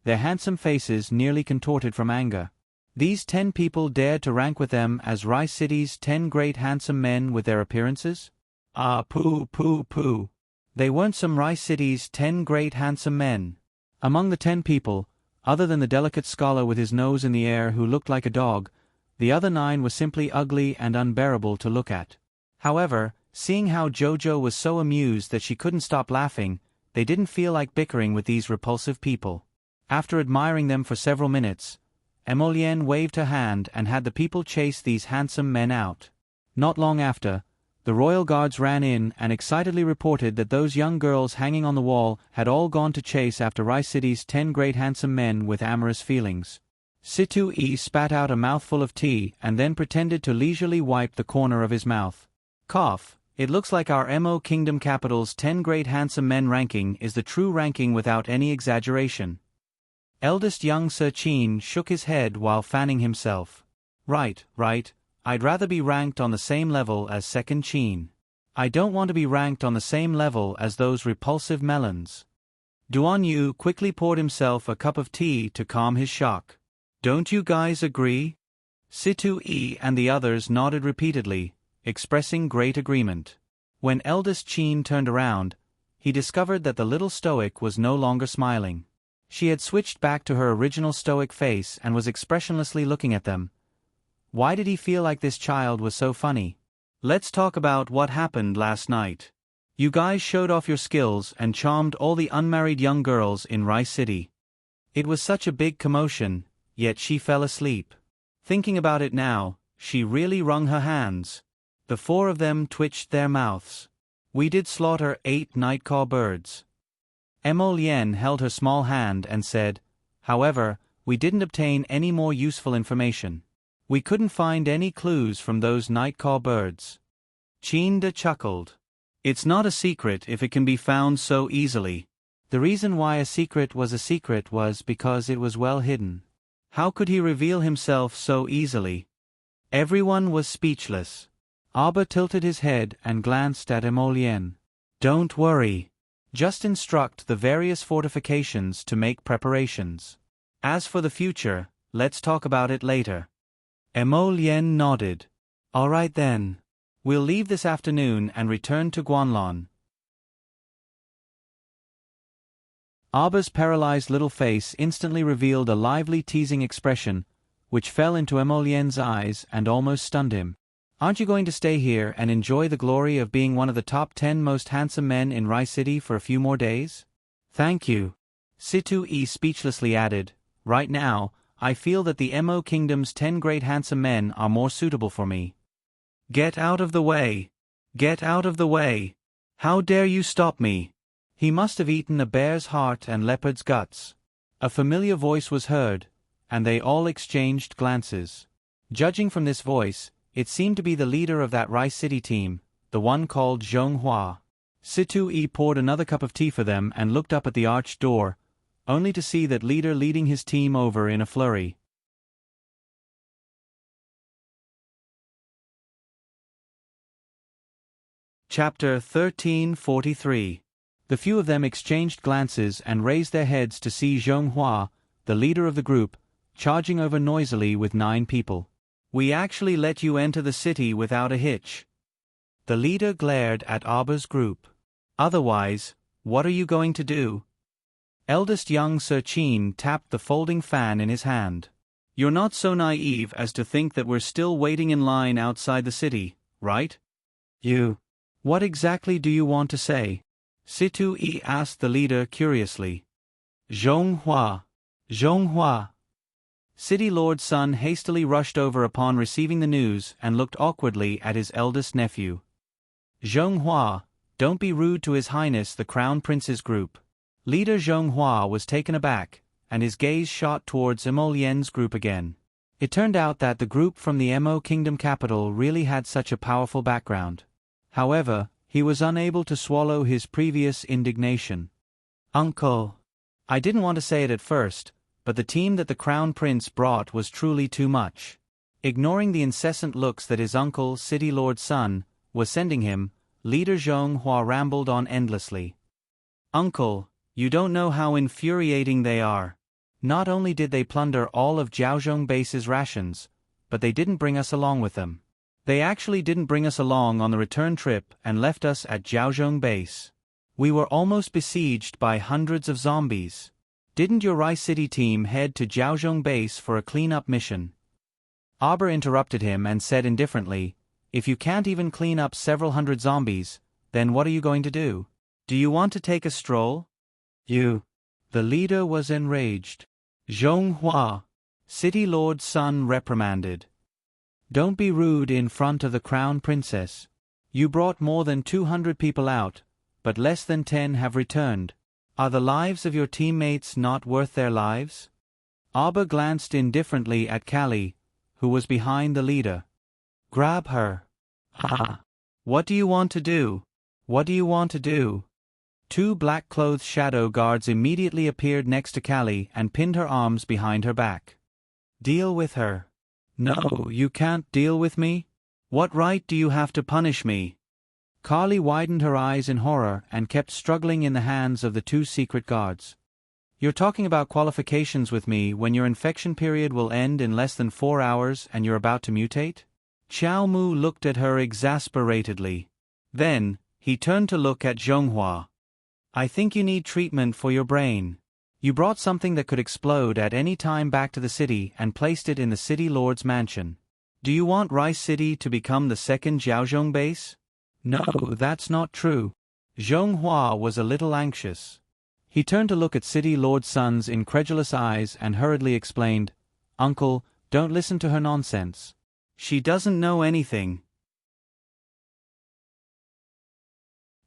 their handsome faces nearly contorted from anger. These 10 people dared to rank with them as Rice City's 10 great handsome men with their appearances? Ah, pooh, pooh, pooh. They weren't some Rice City's 10 great handsome men. Among the 10 people, other than the delicate scholar with his nose in the air who looked like a dog, the other 9 were simply ugly and unbearable to look at. However, seeing how Jojo was so amused that she couldn't stop laughing, they didn't feel like bickering with these repulsive people. After admiring them for several minutes, Emolien waved her hand and had the people chase these handsome men out. Not long after, the royal guards ran in and excitedly reported that those young girls hanging on the wall had all gone to chase after Rice City's 10 great handsome men with amorous feelings. Situ Yi spat out a mouthful of tea and then pretended to leisurely wipe the corner of his mouth. "Cough, It looks like our Mo Kingdom Capital's 10 Great Handsome Men ranking is the true ranking without any exaggeration. Eldest young Sir Qin shook his head while fanning himself. Right. I'd rather be ranked on the same level as second Qin. I don't want to be ranked on the same level as those repulsive melons. Duan Yu quickly poured himself a cup of tea to calm his shock. Don't you guys agree? Situ Yi and the others nodded repeatedly, expressing great agreement. When eldest Qin turned around, he discovered that the little stoic was no longer smiling. She had switched back to her original stoic face and was expressionlessly looking at them. Why did he feel like this child was so funny? Let's talk about what happened last night. You guys showed off your skills and charmed all the unmarried young girls in Rice City. It was such a big commotion, yet she fell asleep. Thinking about it now, she really wrung her hands. The 4 of them twitched their mouths. We did slaughter 8 nightcaw birds. Mo Lien held her small hand and said, however, we didn't obtain any more useful information. We couldn't find any clues from those nightcaw birds. Qin De chuckled. It's not a secret if it can be found so easily. The reason why a secret was because it was well hidden. How could he reveal himself so easily? Everyone was speechless. Abba tilted his head and glanced at Mo Lien. Don't worry. Just instruct the various fortifications to make preparations. As for the future, let's talk about it later. Mo Lien nodded. All right then. We'll leave this afternoon and return to Guanlon. Abba's paralyzed little face instantly revealed a lively teasing expression, which fell into Mo Lien's eyes and almost stunned him. Aren't you going to stay here and enjoy the glory of being one of the top 10 most handsome men in Rice City for a few more days? Thank you. Situ Yi speechlessly added, right now, I feel that the Mo Kingdom's 10 great handsome men are more suitable for me. Get out of the way! Get out of the way! How dare you stop me? He must have eaten a bear's heart and leopard's guts. A familiar voice was heard, and they all exchanged glances. Judging from this voice, it seemed to be the leader of that Rice City team, the one called Zhonghua. Situ Yi poured another cup of tea for them and looked up at the arched door, only to see that leader leading his team over in a flurry. Chapter 1343. The few of them exchanged glances and raised their heads to see Zhonghua, the leader of the group, charging over noisily with 9 people. We actually let you enter the city without a hitch. The leader glared at Abba's group. Otherwise, what are you going to do? Eldest young Sir Qin tapped the folding fan in his hand. You're not so naive as to think that we're still waiting in line outside the city, right? You. What exactly do you want to say? Situ Yi asked the leader curiously. Zhonghua. Zhonghua. City Lord's son hastily rushed over upon receiving the news and looked awkwardly at his eldest nephew. Zhonghua, don't be rude to His Highness the Crown Prince's group. Leader Zhonghua was taken aback, and his gaze shot towards Mo Lien's group again. It turned out that the group from the Mo Kingdom capital really had such a powerful background. However, he was unable to swallow his previous indignation. Uncle. I didn't want to say it at first, but the team that the Crown Prince brought was truly too much. Ignoring the incessant looks that his uncle, City Lord's son, was sending him, Leader Zhonghua rambled on endlessly. Uncle, you don't know how infuriating they are. Not only did they plunder all of Jiaozhong Base's rations, but they didn't bring us along with them. They actually didn't bring us along on the return trip and left us at Jiaozhong Base. We were almost besieged by hundreds of zombies. Didn't your Rice City team head to Jiaozhong Base for a cleanup mission? Aber interrupted him and said indifferently, if you can't even clean up several hundred zombies, then what are you going to do? Do you want to take a stroll? You. The leader was enraged. Zhonghua. City Lord's son reprimanded. Don't be rude in front of the Crown Princess. You brought more than 200 people out, but less than 10 have returned. Are the lives of your teammates not worth their lives? Aber glanced indifferently at Callie, who was behind the leader. Grab her. Ha! What do you want to do? What do you want to do? Two black-clothed shadow guards immediately appeared next to Callie and pinned her arms behind her back. Deal with her. No, you can't deal with me? What right do you have to punish me? Carly widened her eyes in horror and kept struggling in the hands of the two secret guards. You're talking about qualifications with me when your infection period will end in less than 4 hours and you're about to mutate? Xiao Mu looked at her exasperatedly. Then, he turned to look at Zhonghua. I think you need treatment for your brain. You brought something that could explode at any time back to the city and placed it in the city lord's mansion. Do you want Rice City to become the second Jiaozhong base? No, that's not true. Zhonghua was a little anxious. He turned to look at City Lord Sun's incredulous eyes and hurriedly explained, Uncle, don't listen to her nonsense. She doesn't know anything.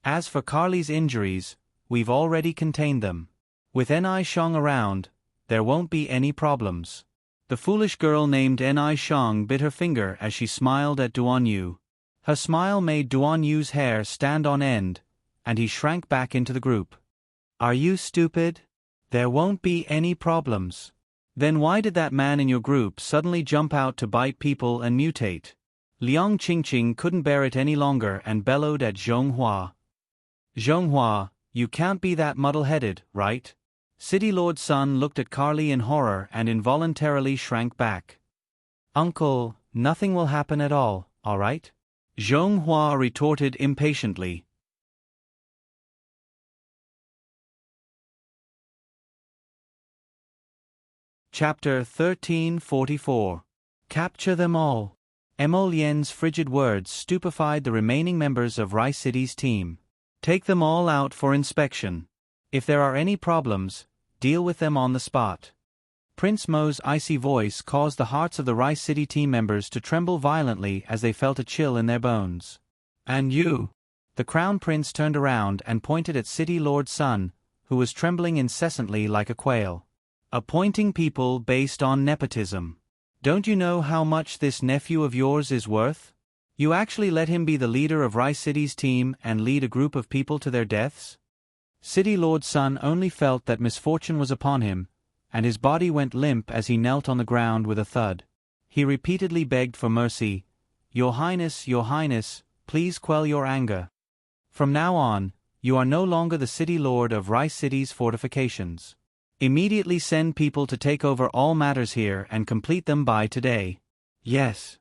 As for Carly's injuries, we've already contained them. With Ni Shang around, there won't be any problems. The foolish girl named Ni Shang bit her finger as she smiled at Duan Yu. Her smile made Duan Yu's hair stand on end, and he shrank back into the group. Are you stupid? There won't be any problems. Then why did that man in your group suddenly jump out to bite people and mutate? Liang Qingqing couldn't bear it any longer and bellowed at Zhonghua. Zhonghua, you can't be that muddle-headed, right? City Lord Sun looked at Carly in horror and involuntarily shrank back. Uncle, nothing will happen at all right? Zhonghua retorted impatiently. Chapter 1344. Capture them all. Mo Lian's frigid words stupefied the remaining members of Rice City's team. Take them all out for inspection. If there are any problems, deal with them on the spot. Prince Mo's icy voice caused the hearts of the Rice City team members to tremble violently as they felt a chill in their bones. And you? The Crown Prince turned around and pointed at City Lord Sun, who was trembling incessantly like a quail. Appointing people based on nepotism. Don't you know how much this nephew of yours is worth? You actually let him be the leader of Rice City's team and lead a group of people to their deaths? City Lord Sun only felt that misfortune was upon him, and his body went limp as he knelt on the ground with a thud. He repeatedly begged for mercy. Your Highness, please quell your anger. From now on, you are no longer the City Lord of Rice City's fortifications. Immediately send people to take over all matters here and complete them by today. Yes.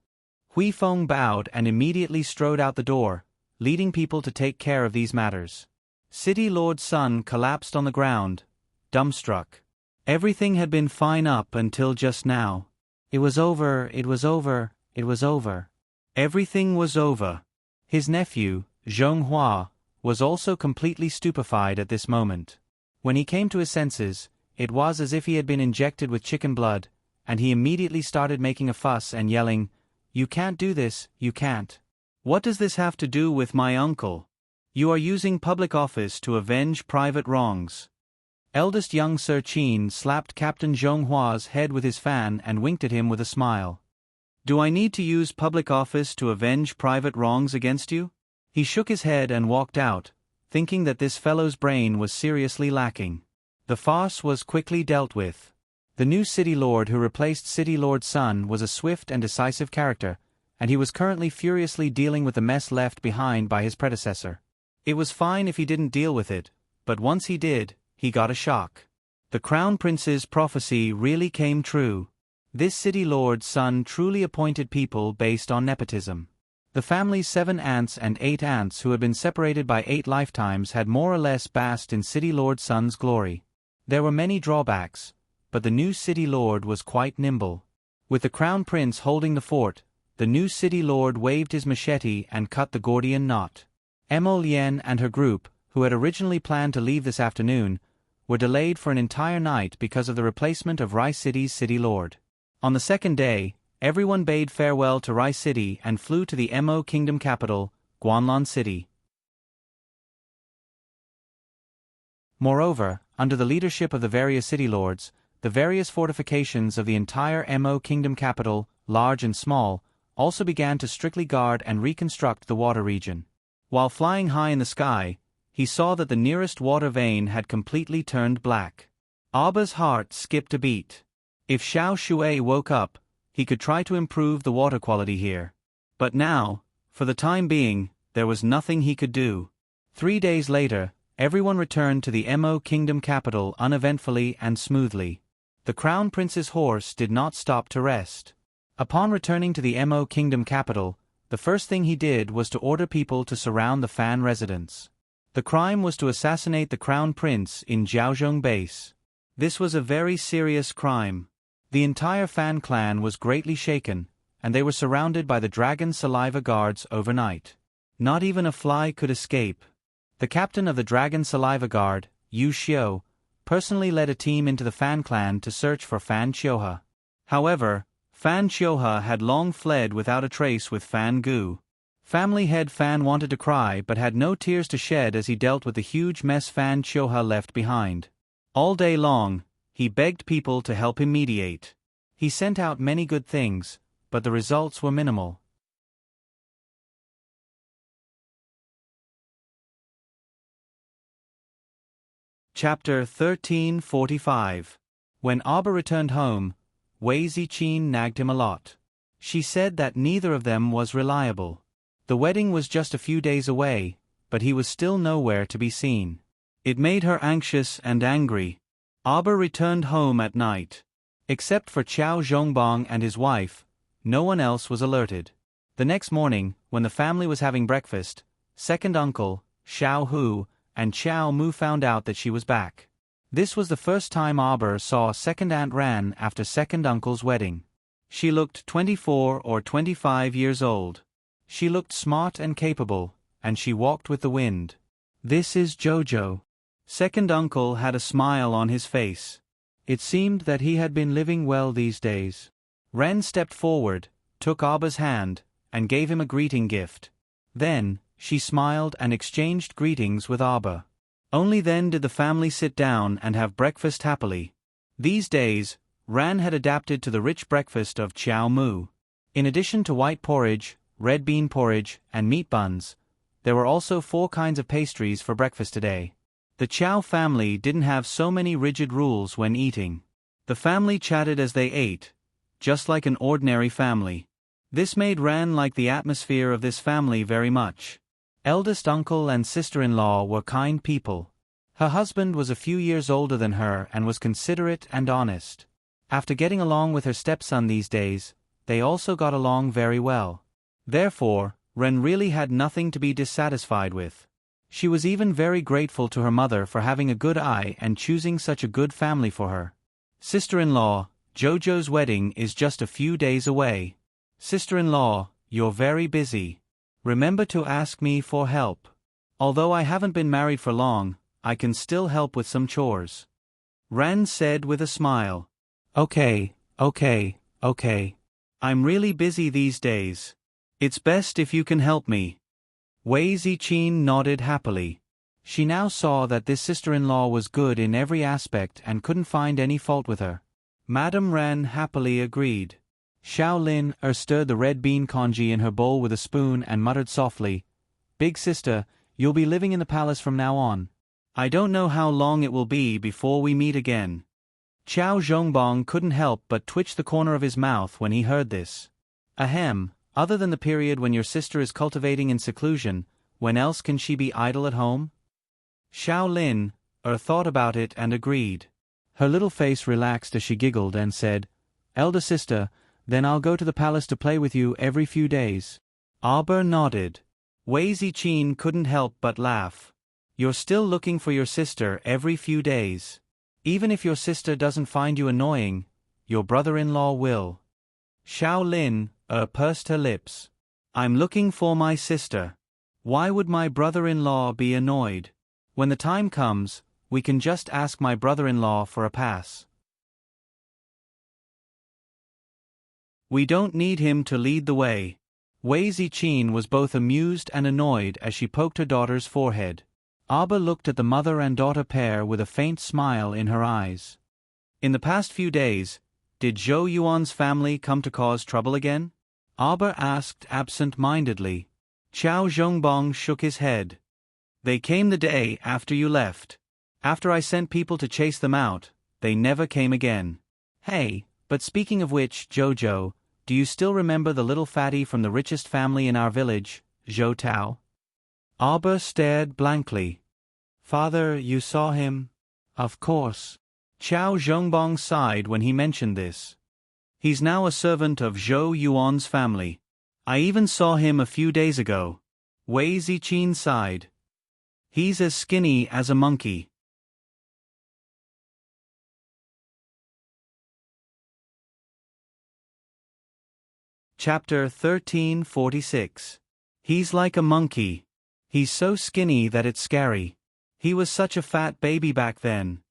Hui Feng bowed and immediately strode out the door, leading people to take care of these matters. City Lord Sun collapsed on the ground, dumbstruck. Everything had been fine up until just now. It was over. Everything was over. His nephew, Zhonghua, was also completely stupefied at this moment. When he came to his senses, it was as if he had been injected with chicken blood, and he immediately started making a fuss and yelling, You can't do this, you can't. What does this have to do with my uncle? You are using public office to avenge private wrongs. Eldest young Sir Qin slapped Captain Zhonghua's head with his fan and winked at him with a smile. Do I need to use public office to avenge private wrongs against you? He shook his head and walked out, thinking that this fellow's brain was seriously lacking. The farce was quickly dealt with. The new City Lord who replaced City Lord Sun was a swift and decisive character, and he was currently furiously dealing with the mess left behind by his predecessor. It was fine if he didn't deal with it, but once he did, he got a shock. The Crown Prince's prophecy really came true. This City Lord Sun truly appointed people based on nepotism. The family's 7 aunts and 8 aunts who had been separated by 8 lifetimes had more or less basked in City Lord Sun's glory. There were many drawbacks, but the new City Lord was quite nimble. With the Crown Prince holding the fort, the new City Lord waved his machete and cut the Gordian knot. Mo Lian and her group, who had originally planned to leave this afternoon, were delayed for an entire night because of the replacement of Rice City's City Lord. On the second day, everyone bade farewell to Rice City and flew to the Mo Kingdom capital, Guanlan City. Moreover, under the leadership of the various city lords, the various fortifications of the entire Mo Kingdom capital, large and small, also began to strictly guard and reconstruct the water region. While flying high in the sky, he saw that the nearest water vein had completely turned black. Aba's heart skipped a beat. If Xiao Shui woke up, he could try to improve the water quality here. But now, for the time being, there was nothing he could do. 3 days later, everyone returned to the Mo Kingdom capital uneventfully and smoothly. The Crown Prince's horse did not stop to rest. Upon returning to the Mo Kingdom capital, the first thing he did was to order people to surround the Fan residence. The crime was to assassinate the Crown Prince in Jiaozhong Base. This was a very serious crime. The entire Fan clan was greatly shaken, and they were surrounded by the Dragon Saliva Guards overnight. Not even a fly could escape. The captain of the Dragon Saliva Guard, Yu Xiu, personally led a team into the Fan clan to search for Fan Qiuhe. However, Fan Qiuhe had long fled without a trace with Fan Gu. Family head Fan wanted to cry but had no tears to shed as he dealt with the huge mess Fan Qiuhe left behind. All day long, he begged people to help him mediate. He sent out many good things, but the results were minimal. Chapter 1345. When Aba returned home, Wei Ziqin nagged him a lot. She said that neither of them was reliable. The wedding was just a few days away, but he was still nowhere to be seen. It made her anxious and angry. Aba returned home at night. Except for Qiao Zhongbang and his wife, no one else was alerted. The next morning, when the family was having breakfast, second uncle, Xiao Hu, and Qiao Mu found out that she was back. This was the first time Aba saw second Aunt Ran after second uncle's wedding. She looked 24 or 25 years old. She looked smart and capable, and she walked with the wind. "This is Jojo." Second uncle had a smile on his face. It seemed that he had been living well these days. Ren stepped forward, took Aba's hand, and gave him a greeting gift. Then, she smiled and exchanged greetings with Aba. Only then did the family sit down and have breakfast happily. These days, Ran had adapted to the rich breakfast of Qiao Mu. In addition to white porridge, red bean porridge, and meat buns, there were also 4 kinds of pastries for breakfast today. The Qiao family didn't have so many rigid rules when eating. The family chatted as they ate, just like an ordinary family. This made Ran like the atmosphere of this family very much. Eldest uncle and sister-in-law were kind people. Her husband was a few years older than her and was considerate and honest. After getting along with her stepson these days, they also got along very well. Therefore, Ren really had nothing to be dissatisfied with. She was even very grateful to her mother for having a good eye and choosing such a good family for her. Sister-in-law, Jojo's wedding is just a few days away. Sister-in-law, you're very busy. Remember to ask me for help. Although I haven't been married for long, I can still help with some chores. Ran said with a smile. Okay. I'm really busy these days. It's best if you can help me. Wei Ziqin nodded happily. She now saw that this sister-in-law was good in every aspect and couldn't find any fault with her. Madame Ran happily agreed. Xiao Lin stirred the red bean congee in her bowl with a spoon and muttered softly, "Big sister, you'll be living in the palace from now on. I don't know how long it will be before we meet again." Qiao Zhongbang couldn't help but twitch the corner of his mouth when he heard this. Ahem, other than the period when your sister is cultivating in seclusion, when else can she be idle at home? Xiao Lin thought about it and agreed. Her little face relaxed as she giggled and said, "Elder sister, then I'll go to the palace to play with you every few days." Aba nodded. Wei Ziqin couldn't help but laugh. "You're still looking for your sister every few days. Even if your sister doesn't find you annoying, your brother-in-law will." Xiao Lin pursed her lips. "I'm looking for my sister. Why would my brother-in-law be annoyed? When the time comes, we can just ask my brother-in-law for a pass. We don't need him to lead the way." Wei Ziqin was both amused and annoyed as she poked her daughter's forehead. Aba looked at the mother and daughter pair with a faint smile in her eyes. In the past few days, did Zhou Yuan's family come to cause trouble again? Arber asked absent-mindedly. Qiao Zhongbong shook his head. They came the day after you left. After I sent people to chase them out, they never came again. Hey, but speaking of which, Jojo, do you still remember the little fatty from the richest family in our village, Zhou Tao? Arber stared blankly. Father, you saw him? Of course. Qiao Zhongbong sighed when he mentioned this. He's now a servant of Zhou Yuan's family. I even saw him a few days ago. Wei Ziqin sighed. He's as skinny as a monkey. Chapter 1346. He's like a monkey. He's so skinny that it's scary. He was such a fat baby back then.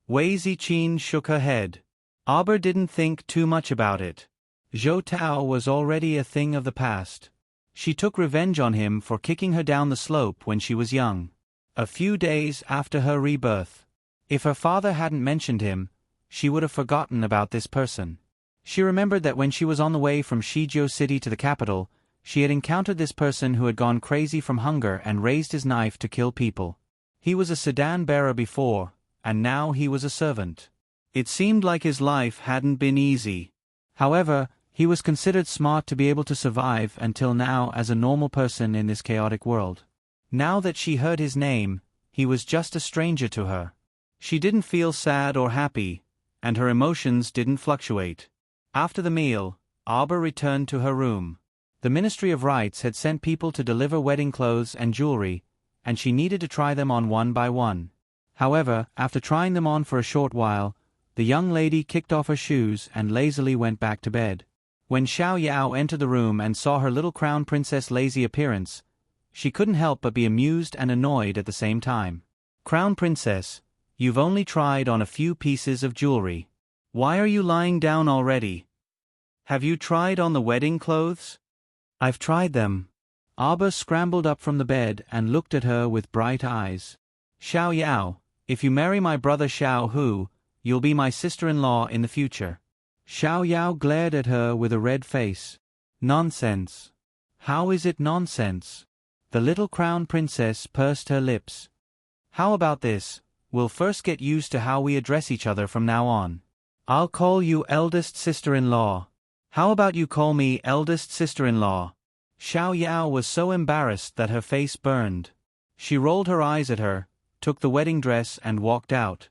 Wei Ziqin shook her head. Arber didn't think too much about it. Zhou Tao was already a thing of the past. She took revenge on him for kicking her down the slope when she was young. A few days after her rebirth. If her father hadn't mentioned him, she would have forgotten about this person. She remembered that when she was on the way from Shijiao City to the capital, she had encountered this person who had gone crazy from hunger and raised his knife to kill people. He was a sedan bearer before, and now he was a servant. It seemed like his life hadn't been easy. However, he was considered smart to be able to survive until now as a normal person in this chaotic world. Now that she heard his name, he was just a stranger to her. She didn't feel sad or happy, and her emotions didn't fluctuate. After the meal, Arber returned to her room. The Ministry of Rites had sent people to deliver wedding clothes and jewelry, and she needed to try them on one by one. However, after trying them on for a short while, the young lady kicked off her shoes and lazily went back to bed. When Xiao Yao entered the room and saw her little crown princess' lazy appearance, she couldn't help but be amused and annoyed at the same time. Crown Princess, you've only tried on a few pieces of jewelry. Why are you lying down already? Have you tried on the wedding clothes? I've tried them. Arber scrambled up from the bed and looked at her with bright eyes. Xiao Yao, if you marry my brother Xiao Hu, you'll be my sister-in-law in the future. Xiao Yao glared at her with a red face. Nonsense. How is it nonsense? The little crown princess pursed her lips. How about this? We'll first get used to how we address each other from now on. I'll call you eldest sister-in-law. How about you call me eldest sister-in-law? Xiao Yao was so embarrassed that her face burned. She rolled her eyes at her, took the wedding dress and walked out.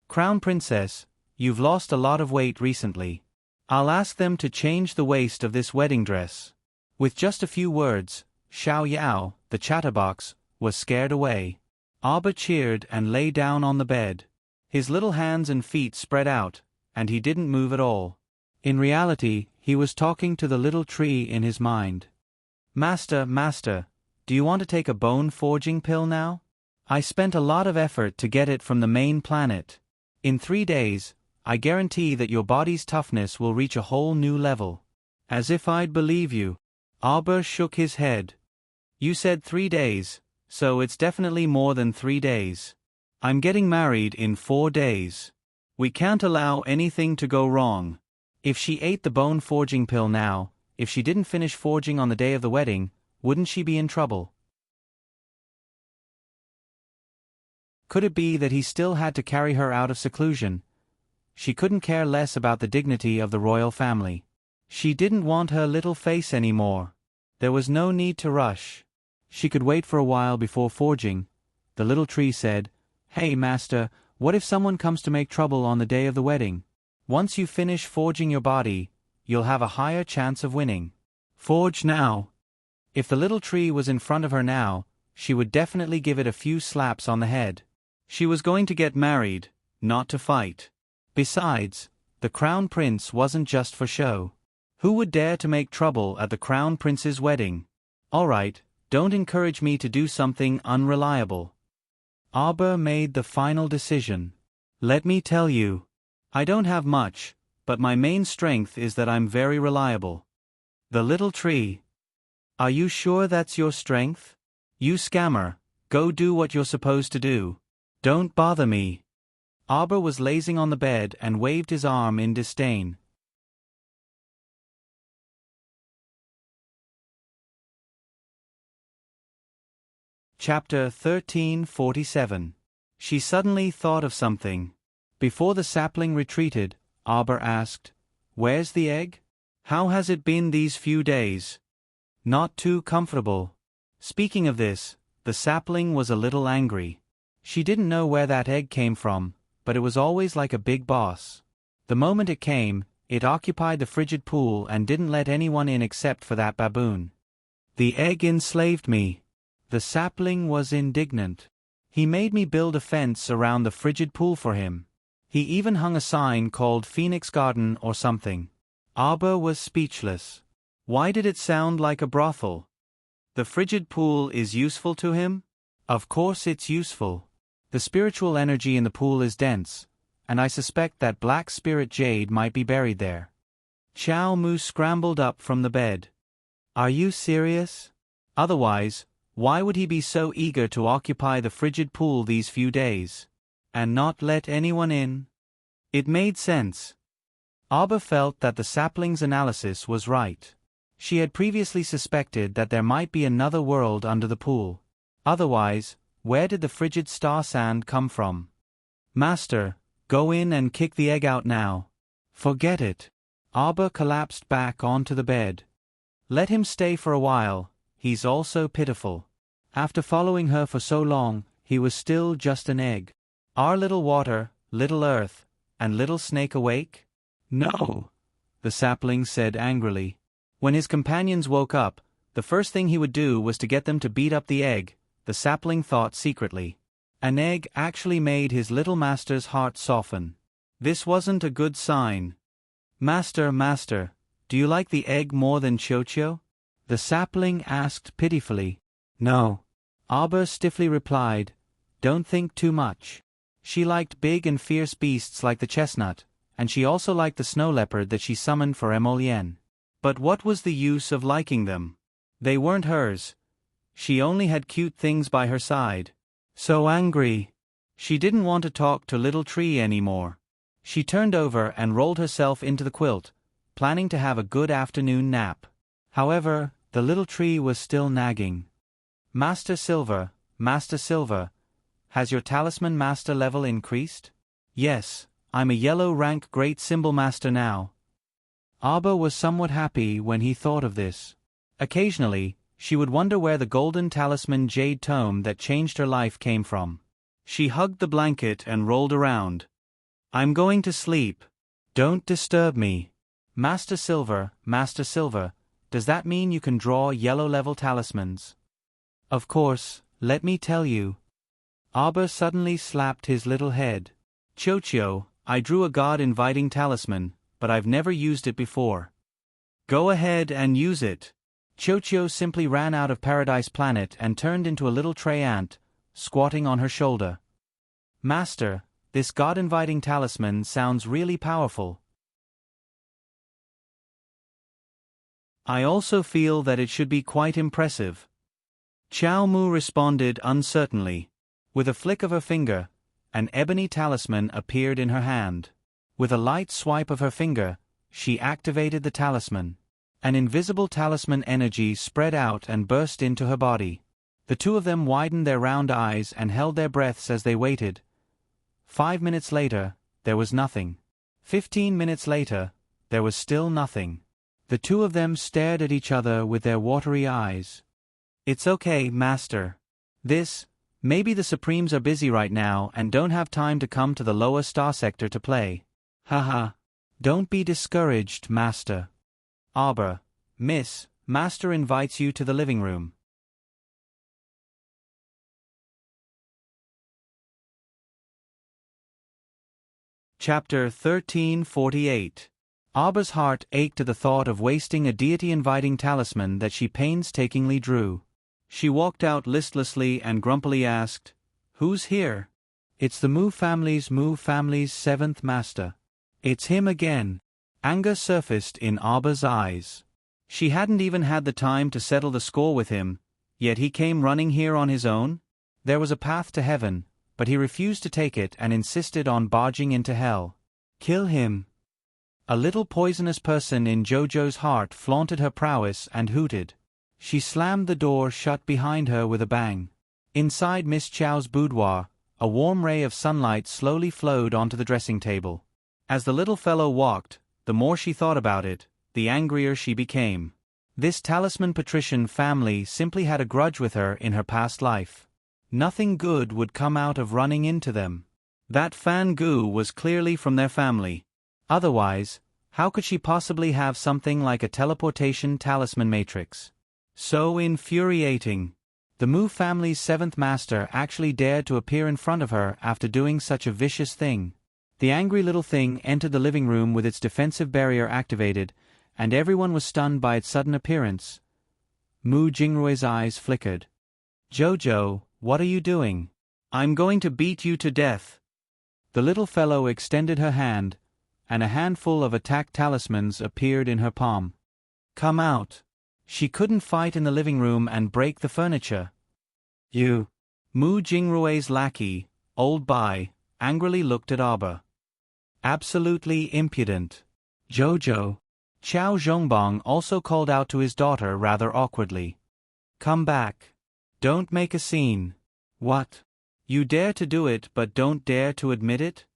Crown Princess, you've lost a lot of weight recently. I'll ask them to change the waist of this wedding dress. With just a few words, Xiao Yao, the chatterbox, was scared away. Arber cheered and lay down on the bed. His little hands and feet spread out, and he didn't move at all. In reality, he was talking to the little tree in his mind. Master, do you want to take a bone-forging pill now? I spent a lot of effort to get it from the main planet. In 3 days, I guarantee that your body's toughness will reach a whole new level. As if I'd believe you. Arber shook his head. You said 3 days, so it's definitely more than 3 days. I'm getting married in 4 days. We can't allow anything to go wrong. If she ate the bone-forging pill now, if she didn't finish forging on the day of the wedding, wouldn't she be in trouble? Could it be that he still had to carry her out of seclusion? She couldn't care less about the dignity of the royal family. She didn't want her little face anymore. There was no need to rush. She could wait for a while before forging. The little tree said, Hey master, what if someone comes to make trouble on the day of the wedding? Once you finish forging your body, you'll have a higher chance of winning. Forge now. If the little tree was in front of her now, she would definitely give it a few slaps on the head. She was going to get married, not to fight. Besides, the crown prince wasn't just for show. Who would dare to make trouble at the crown prince's wedding? All right, don't encourage me to do something unreliable. Arber made the final decision. Let me tell you. I don't have much, but my main strength is that I'm very reliable. The little tree. Are you sure that's your strength? You scammer, go do what you're supposed to do. Don't bother me. Arber was lazing on the bed and waved his arm in disdain. Chapter 1347. She suddenly thought of something. Before the sapling retreated, Arbor asked, "Where's the egg? How has it been these few days?" "Not too comfortable." Speaking of this, the sapling was a little angry. She didn't know where that egg came from, but it was always like a big boss. The moment it came, it occupied the frigid pool and didn't let anyone in except for that baboon. "The egg enslaved me." The sapling was indignant. "He made me build a fence around the frigid pool for him. He even hung a sign called Phoenix Garden or something." Arbor was speechless. Why did it sound like a brothel? The frigid pool is useful to him? Of course it's useful. The spiritual energy in the pool is dense, and I suspect that black spirit jade might be buried there. Chow Mu scrambled up from the bed. "Are you serious? Otherwise, why would he be so eager to occupy the frigid pool these few days? And not let anyone in?" It made sense. Arbor felt that the sapling's analysis was right. She had previously suspected that there might be another world under the pool. Otherwise, where did the frigid star sand come from? "Master, go in and kick the egg out now." "Forget it." Arbor collapsed back onto the bed. "Let him stay for a while, he's all so pitiful. After following her for so long, he was still just an egg. Are little water, little earth, and little snake awake?" "No," the sapling said angrily. When his companions woke up, the first thing he would do was to get them to beat up the egg, the sapling thought secretly. An egg actually made his little master's heart soften. This wasn't a good sign. Master, do you like the egg more than Chocho?" the sapling asked pitifully. "No." Arbor stiffly replied, "Don't think too much." She liked big and fierce beasts like the chestnut, and she also liked the snow leopard that she summoned for Emolien. But what was the use of liking them? They weren't hers. She only had cute things by her side. So angry. She didn't want to talk to Little Tree anymore. She turned over and rolled herself into the quilt, planning to have a good afternoon nap. However, the Little Tree was still nagging. Master Silver, has your talisman master level increased?" "Yes, I'm a yellow rank great symbol master now." Arbor was somewhat happy when he thought of this. Occasionally, she would wonder where the golden talisman jade tome that changed her life came from. She hugged the blanket and rolled around. "I'm going to sleep. Don't disturb me." Master Silver, does that mean you can draw yellow level talismans?" "Of course, let me tell you." Arbor suddenly slapped his little head. "Chocho, I drew a god-inviting talisman, but I've never used it before." "Go ahead and use it." Chocho simply ran out of Paradise Planet and turned into a little tray ant, squatting on her shoulder. "Master, this god-inviting talisman sounds really powerful." "I also feel that it should be quite impressive." Chow Mu responded uncertainly. With a flick of her finger, an ebony talisman appeared in her hand. With a light swipe of her finger, she activated the talisman. An invisible talisman energy spread out and burst into her body. The two of them widened their round eyes and held their breaths as they waited. 5 minutes later, there was nothing. 15 minutes later, there was still nothing. The two of them stared at each other with their watery eyes. "It's okay, Master. Maybe the Supremes are busy right now and don't have time to come to the lower star sector to play. Haha. Don't be discouraged, Master." "Arbor, Master invites you to the living room." Chapter 1348. Arbor's heart ached at the thought of wasting a deity-inviting talisman that she painstakingly drew. She walked out listlessly and grumpily asked, "Who's here?" "It's the Mu family's 7th master." "It's him again." Anger surfaced in Arbor's eyes. She hadn't even had the time to settle the score with him, yet he came running here on his own? There was a path to heaven, but he refused to take it and insisted on barging into hell. Kill him. A little poisonous person in Jojo's heart flaunted her prowess and hooted. She slammed the door shut behind her with a bang. Inside Miss Chow's boudoir, a warm ray of sunlight slowly flowed onto the dressing table. As the little fellow walked, the more she thought about it, the angrier she became. This talisman patrician family simply had a grudge with her in her past life. Nothing good would come out of running into them. That Fan Gu was clearly from their family. Otherwise, how could she possibly have something like a teleportation talisman matrix? So infuriating. The Mu family's seventh master actually dared to appear in front of her after doing such a vicious thing. The angry little thing entered the living room with its defensive barrier activated, and everyone was stunned by its sudden appearance. Mu Jingrue's eyes flickered. "Jojo, what are you doing? I'm going to beat you to death." The little fellow extended her hand, and a handful of attack talismans appeared in her palm. "Come out." She couldn't fight in the living room and break the furniture. "You." Mu Jingrue's lackey, Old Bai, angrily looked at Aba. "Absolutely impudent." "Jojo." Qiao Zhongbang also called out to his daughter rather awkwardly. "Come back. Don't make a scene." "What? You dare to do it but don't dare to admit it?"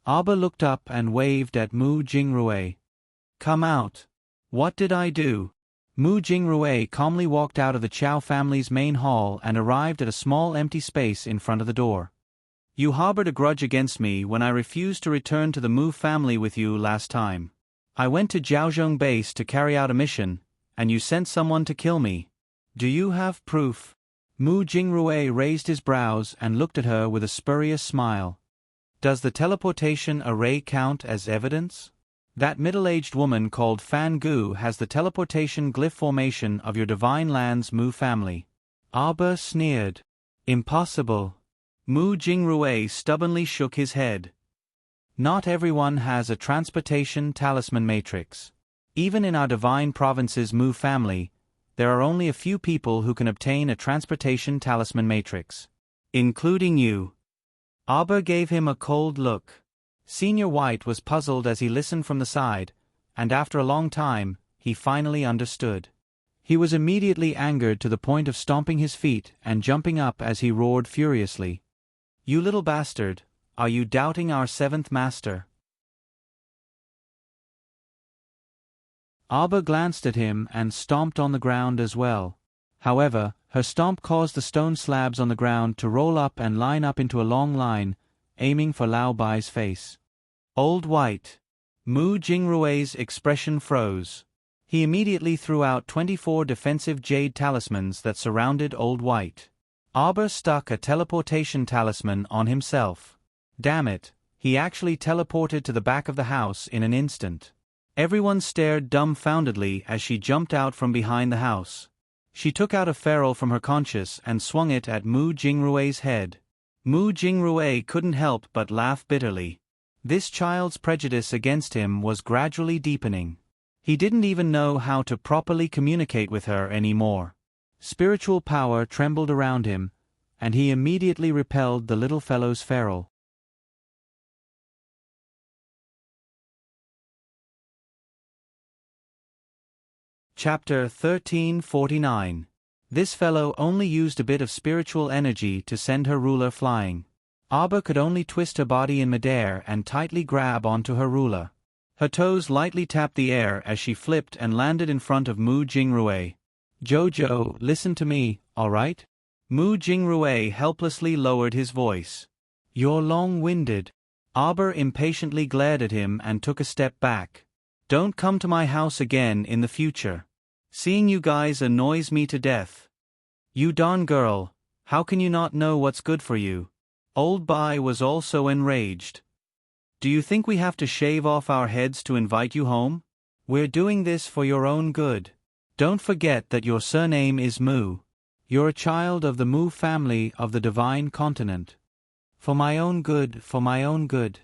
Aba looked up and waved at Mu Jingrue. "Come out." "What did I do?" Mu Jingrue calmly walked out of the Qiao family's main hall and arrived at a small empty space in front of the door. "You harbored a grudge against me when I refused to return to the Mu family with you last time. I went to Jiaozhong base to carry out a mission, and you sent someone to kill me. Do you have proof?" Mu Jingrue raised his brows and looked at her with a spurious smile. "Does the teleportation array count as evidence? That middle-aged woman called Fan Gu has the teleportation glyph formation of your divine land's Mu family." Aba sneered. "Impossible." Mu Jingrue stubbornly shook his head. "Not everyone has a transportation talisman matrix. Even in our divine province's Mu family, there are only a few people who can obtain a transportation talisman matrix. Including you." Aba gave him a cold look. Senior White was puzzled as he listened from the side, and after a long time, he finally understood. He was immediately angered to the point of stomping his feet and jumping up as he roared furiously. "You little bastard, are you doubting our seventh master?" Aba glanced at him and stomped on the ground as well. However, her stomp caused the stone slabs on the ground to roll up and line up into a long line, aiming for Lao Bai's face. "Old White." Mu Jingrue's expression froze. He immediately threw out 24 defensive jade talismans that surrounded Old White. Aba stuck a teleportation talisman on himself. Damn it, he actually teleported to the back of the house in an instant. Everyone stared dumbfoundedly as she jumped out from behind the house. She took out a ferrule from her conscience and swung it at Mu Jingrue's head. Mu Jingrue couldn't help but laugh bitterly. This child's prejudice against him was gradually deepening. He didn't even know how to properly communicate with her anymore. Spiritual power trembled around him, and he immediately repelled the little fellow's ferrule. Chapter 1349. This fellow only used a bit of spiritual energy to send her ruler flying. Aba could only twist her body in midair and tightly grab onto her ruler. Her toes lightly tapped the air as she flipped and landed in front of Mu Jingrue. "Jojo, listen to me, all right?" Mu Jingrue helplessly lowered his voice. "You're long-winded." Aba impatiently glared at him and took a step back. "Don't come to my house again in the future. Seeing you guys annoys me to death. You darn girl, how can you not know what's good for you?" Old Bai was also enraged. "Do you think we have to shave off our heads to invite you home? We're doing this for your own good. Don't forget that your surname is Mu. You're a child of the Mu family of the divine continent. For my own good, for my own good.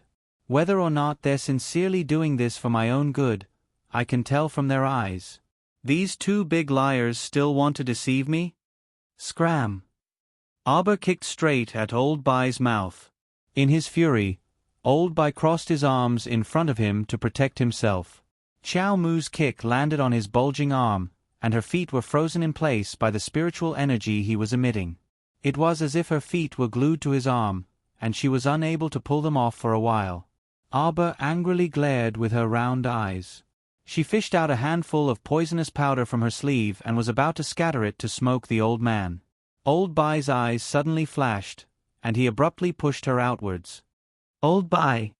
Whether or not they're sincerely doing this for my own good, I can tell from their eyes. These two big liars still want to deceive me? Scram." Aba kicked straight at Old Bai's mouth. In his fury, Old Bai crossed his arms in front of him to protect himself. Qiao Mu's kick landed on his bulging arm, and her feet were frozen in place by the spiritual energy he was emitting. It was as if her feet were glued to his arm, and she was unable to pull them off for a while. Arba angrily glared with her round eyes. She fished out a handful of poisonous powder from her sleeve and was about to scatter it to smoke the old man. Old Bai's eyes suddenly flashed, and he abruptly pushed her outwards. "Old Bai!"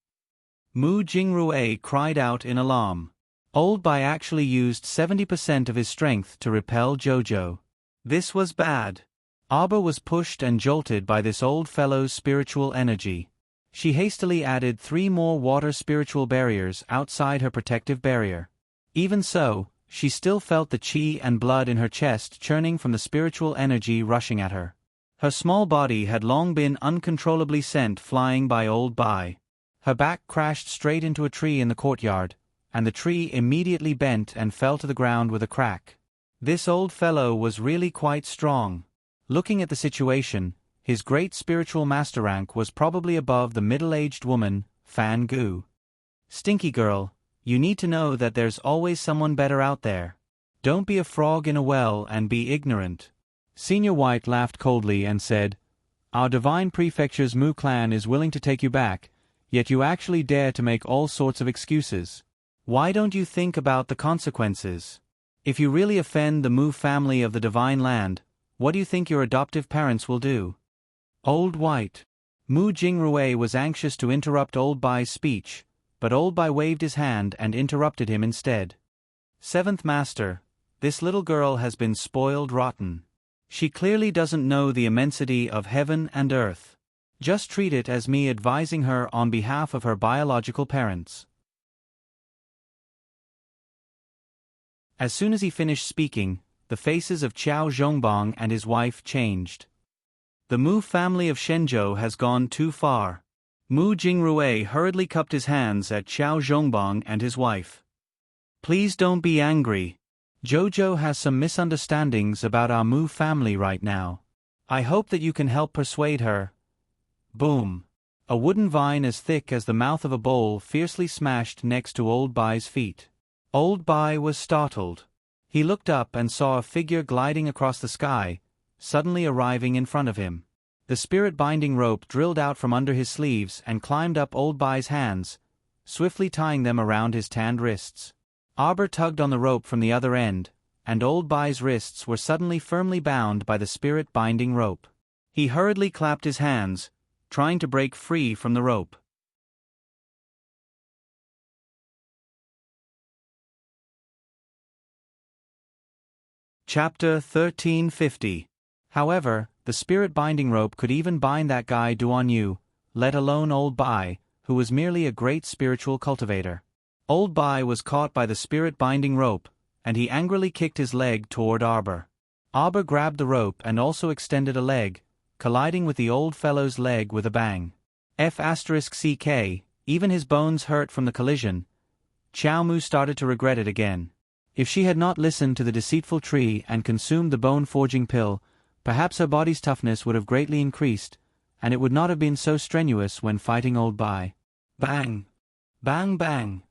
Mu Jingrue cried out in alarm. Old Bai actually used 70% of his strength to repel Jojo. This was bad. Arba was pushed and jolted by this old fellow's spiritual energy. She hastily added 3 more water spiritual barriers outside her protective barrier. Even so, she still felt the chi and blood in her chest churning from the spiritual energy rushing at her. Her small body had long been uncontrollably sent flying by Old Bai. Her back crashed straight into a tree in the courtyard, and the tree immediately bent and fell to the ground with a crack. This old fellow was really quite strong. Looking at the situation, his great spiritual master rank was probably above the middle-aged woman, Fan Gu. "Stinky girl, you need to know that there's always someone better out there. Don't be a frog in a well and be ignorant." Senior White laughed coldly and said, "Our divine prefecture's Mu clan is willing to take you back, yet you actually dare to make all sorts of excuses. Why don't you think about the consequences? If you really offend the Mu family of the divine land, what do you think your adoptive parents will do?" Old White. Mu Jingrue was anxious to interrupt Old Bai's speech, but Old Bai waved his hand and interrupted him instead. "Seventh Master, this little girl has been spoiled rotten. She clearly doesn't know the immensity of heaven and earth. Just treat it as me advising her on behalf of her biological parents." As soon as he finished speaking, the faces of Qiao Zhongbang and his wife changed. "The Mu family of Shenzhou has gone too far." Mu Jingrue hurriedly cupped his hands at Qiao Zhongbang and his wife. "Please don't be angry. Jojo has some misunderstandings about our Mu family right now. I hope that you can help persuade her." Boom. A wooden vine as thick as the mouth of a bowl fiercely smashed next to Old Bai's feet. Old Bai was startled. He looked up and saw a figure gliding across the sky, suddenly arriving in front of him. The spirit-binding rope drilled out from under his sleeves and climbed up Old Bai's hands, swiftly tying them around his tanned wrists. Arba tugged on the rope from the other end, and Old Bai's wrists were suddenly firmly bound by the spirit-binding rope. He hurriedly clapped his hands, trying to break free from the rope. Chapter 1350. However, the spirit-binding rope could even bind that guy Duan Yu, let alone Old Bai, who was merely a great spiritual cultivator. Old Bai was caught by the spirit-binding rope, and he angrily kicked his leg toward Arba. Arba grabbed the rope and also extended a leg, colliding with the old fellow's leg with a bang. F***ck, even his bones hurt from the collision. Qiao Mu started to regret it again. If she had not listened to the deceitful tree and consumed the bone-forging pill, perhaps her body's toughness would have greatly increased, and it would not have been so strenuous when fighting Old Bai. Bang! Bang bang!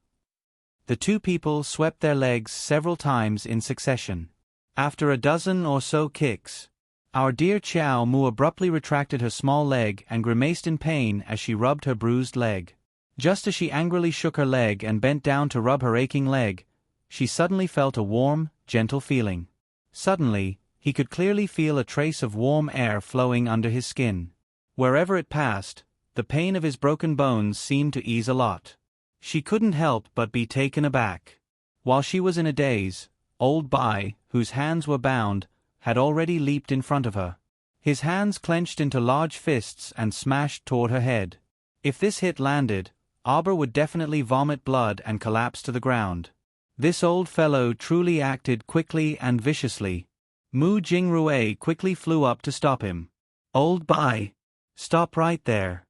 The two people swept their legs several times in succession. After a dozen or so kicks, our dear Qiao Mu abruptly retracted her small leg and grimaced in pain as she rubbed her bruised leg. Just as she angrily shook her leg and bent down to rub her aching leg, she suddenly felt a warm, gentle feeling. Suddenly, he could clearly feel a trace of warm air flowing under his skin. Wherever it passed, the pain of his broken bones seemed to ease a lot. She couldn't help but be taken aback. While she was in a daze, Old Bai, whose hands were bound, had already leaped in front of her. His hands clenched into large fists and smashed toward her head. If this hit landed, Arba would definitely vomit blood and collapse to the ground. This old fellow truly acted quickly and viciously. Mu Jingrue quickly flew up to stop him. "Old Bai! Stop right there!"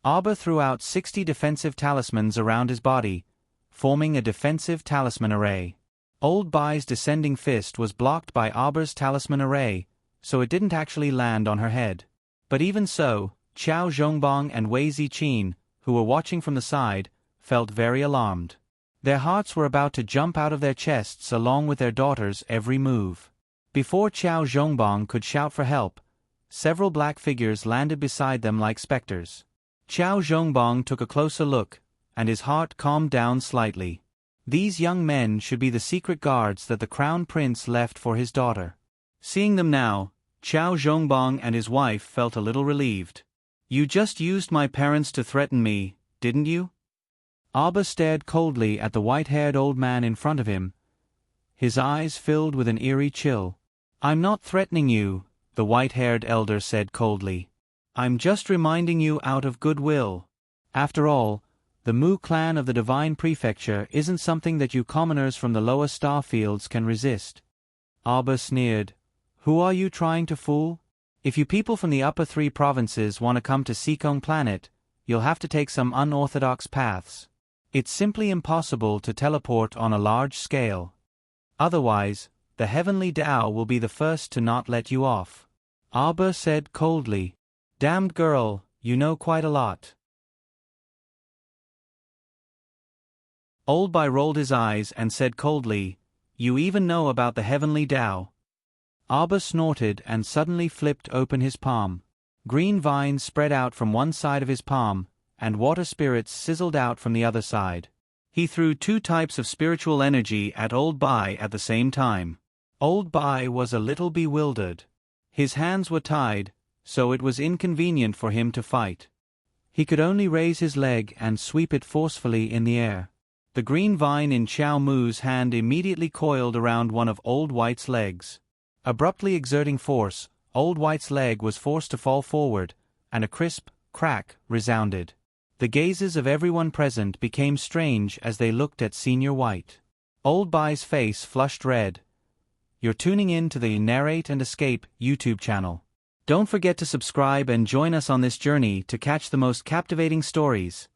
Arba threw out 60 defensive talismans around his body, forming a defensive talisman array. Old Bai's descending fist was blocked by Arba's talisman array, so it didn't actually land on her head. But even so, Qiao Zhongbang and Wei Ziqin, who were watching from the side, felt very alarmed. Their hearts were about to jump out of their chests along with their daughter's every move. Before Qiao Zhongbang could shout for help, several black figures landed beside them like specters. Qiao Zhongbong took a closer look, and his heart calmed down slightly. These young men should be the secret guards that the crown prince left for his daughter. Seeing them now, Qiao Zhongbong and his wife felt a little relieved. "You just used my parents to threaten me, didn't you?" Abba stared coldly at the white-haired old man in front of him, his eyes filled with an eerie chill. "I'm not threatening you," the white-haired elder said coldly. "I'm just reminding you out of goodwill. After all, the Mu clan of the Divine Prefecture isn't something that you commoners from the lower star fields can resist." Abba sneered. "Who are you trying to fool? If you people from the upper 3 provinces want to come to Seekong Planet, you'll have to take some unorthodox paths. It's simply impossible to teleport on a large scale. Otherwise, the Heavenly Tao will be the first to not let you off." Abba said coldly. "Damned girl, you know quite a lot." Old Bai rolled his eyes and said coldly, "You even know about the Heavenly Tao?" Abba snorted and suddenly flipped open his palm. Green vines spread out from one side of his palm, and water spirits sizzled out from the other side. He threw 2 types of spiritual energy at Old Bai at the same time. Old Bai was a little bewildered. His hands were tied, so it was inconvenient for him to fight. He could only raise his leg and sweep it forcefully in the air. The green vine in Qiao Mu's hand immediately coiled around one of Old White's legs. Abruptly exerting force, Old White's leg was forced to fall forward, and a crisp crack resounded. The gazes of everyone present became strange as they looked at Senior White. Old Bai's face flushed red. You're tuning in to the Narrate and Escape YouTube channel. Don't forget to subscribe and join us on this journey to catch the most captivating stories.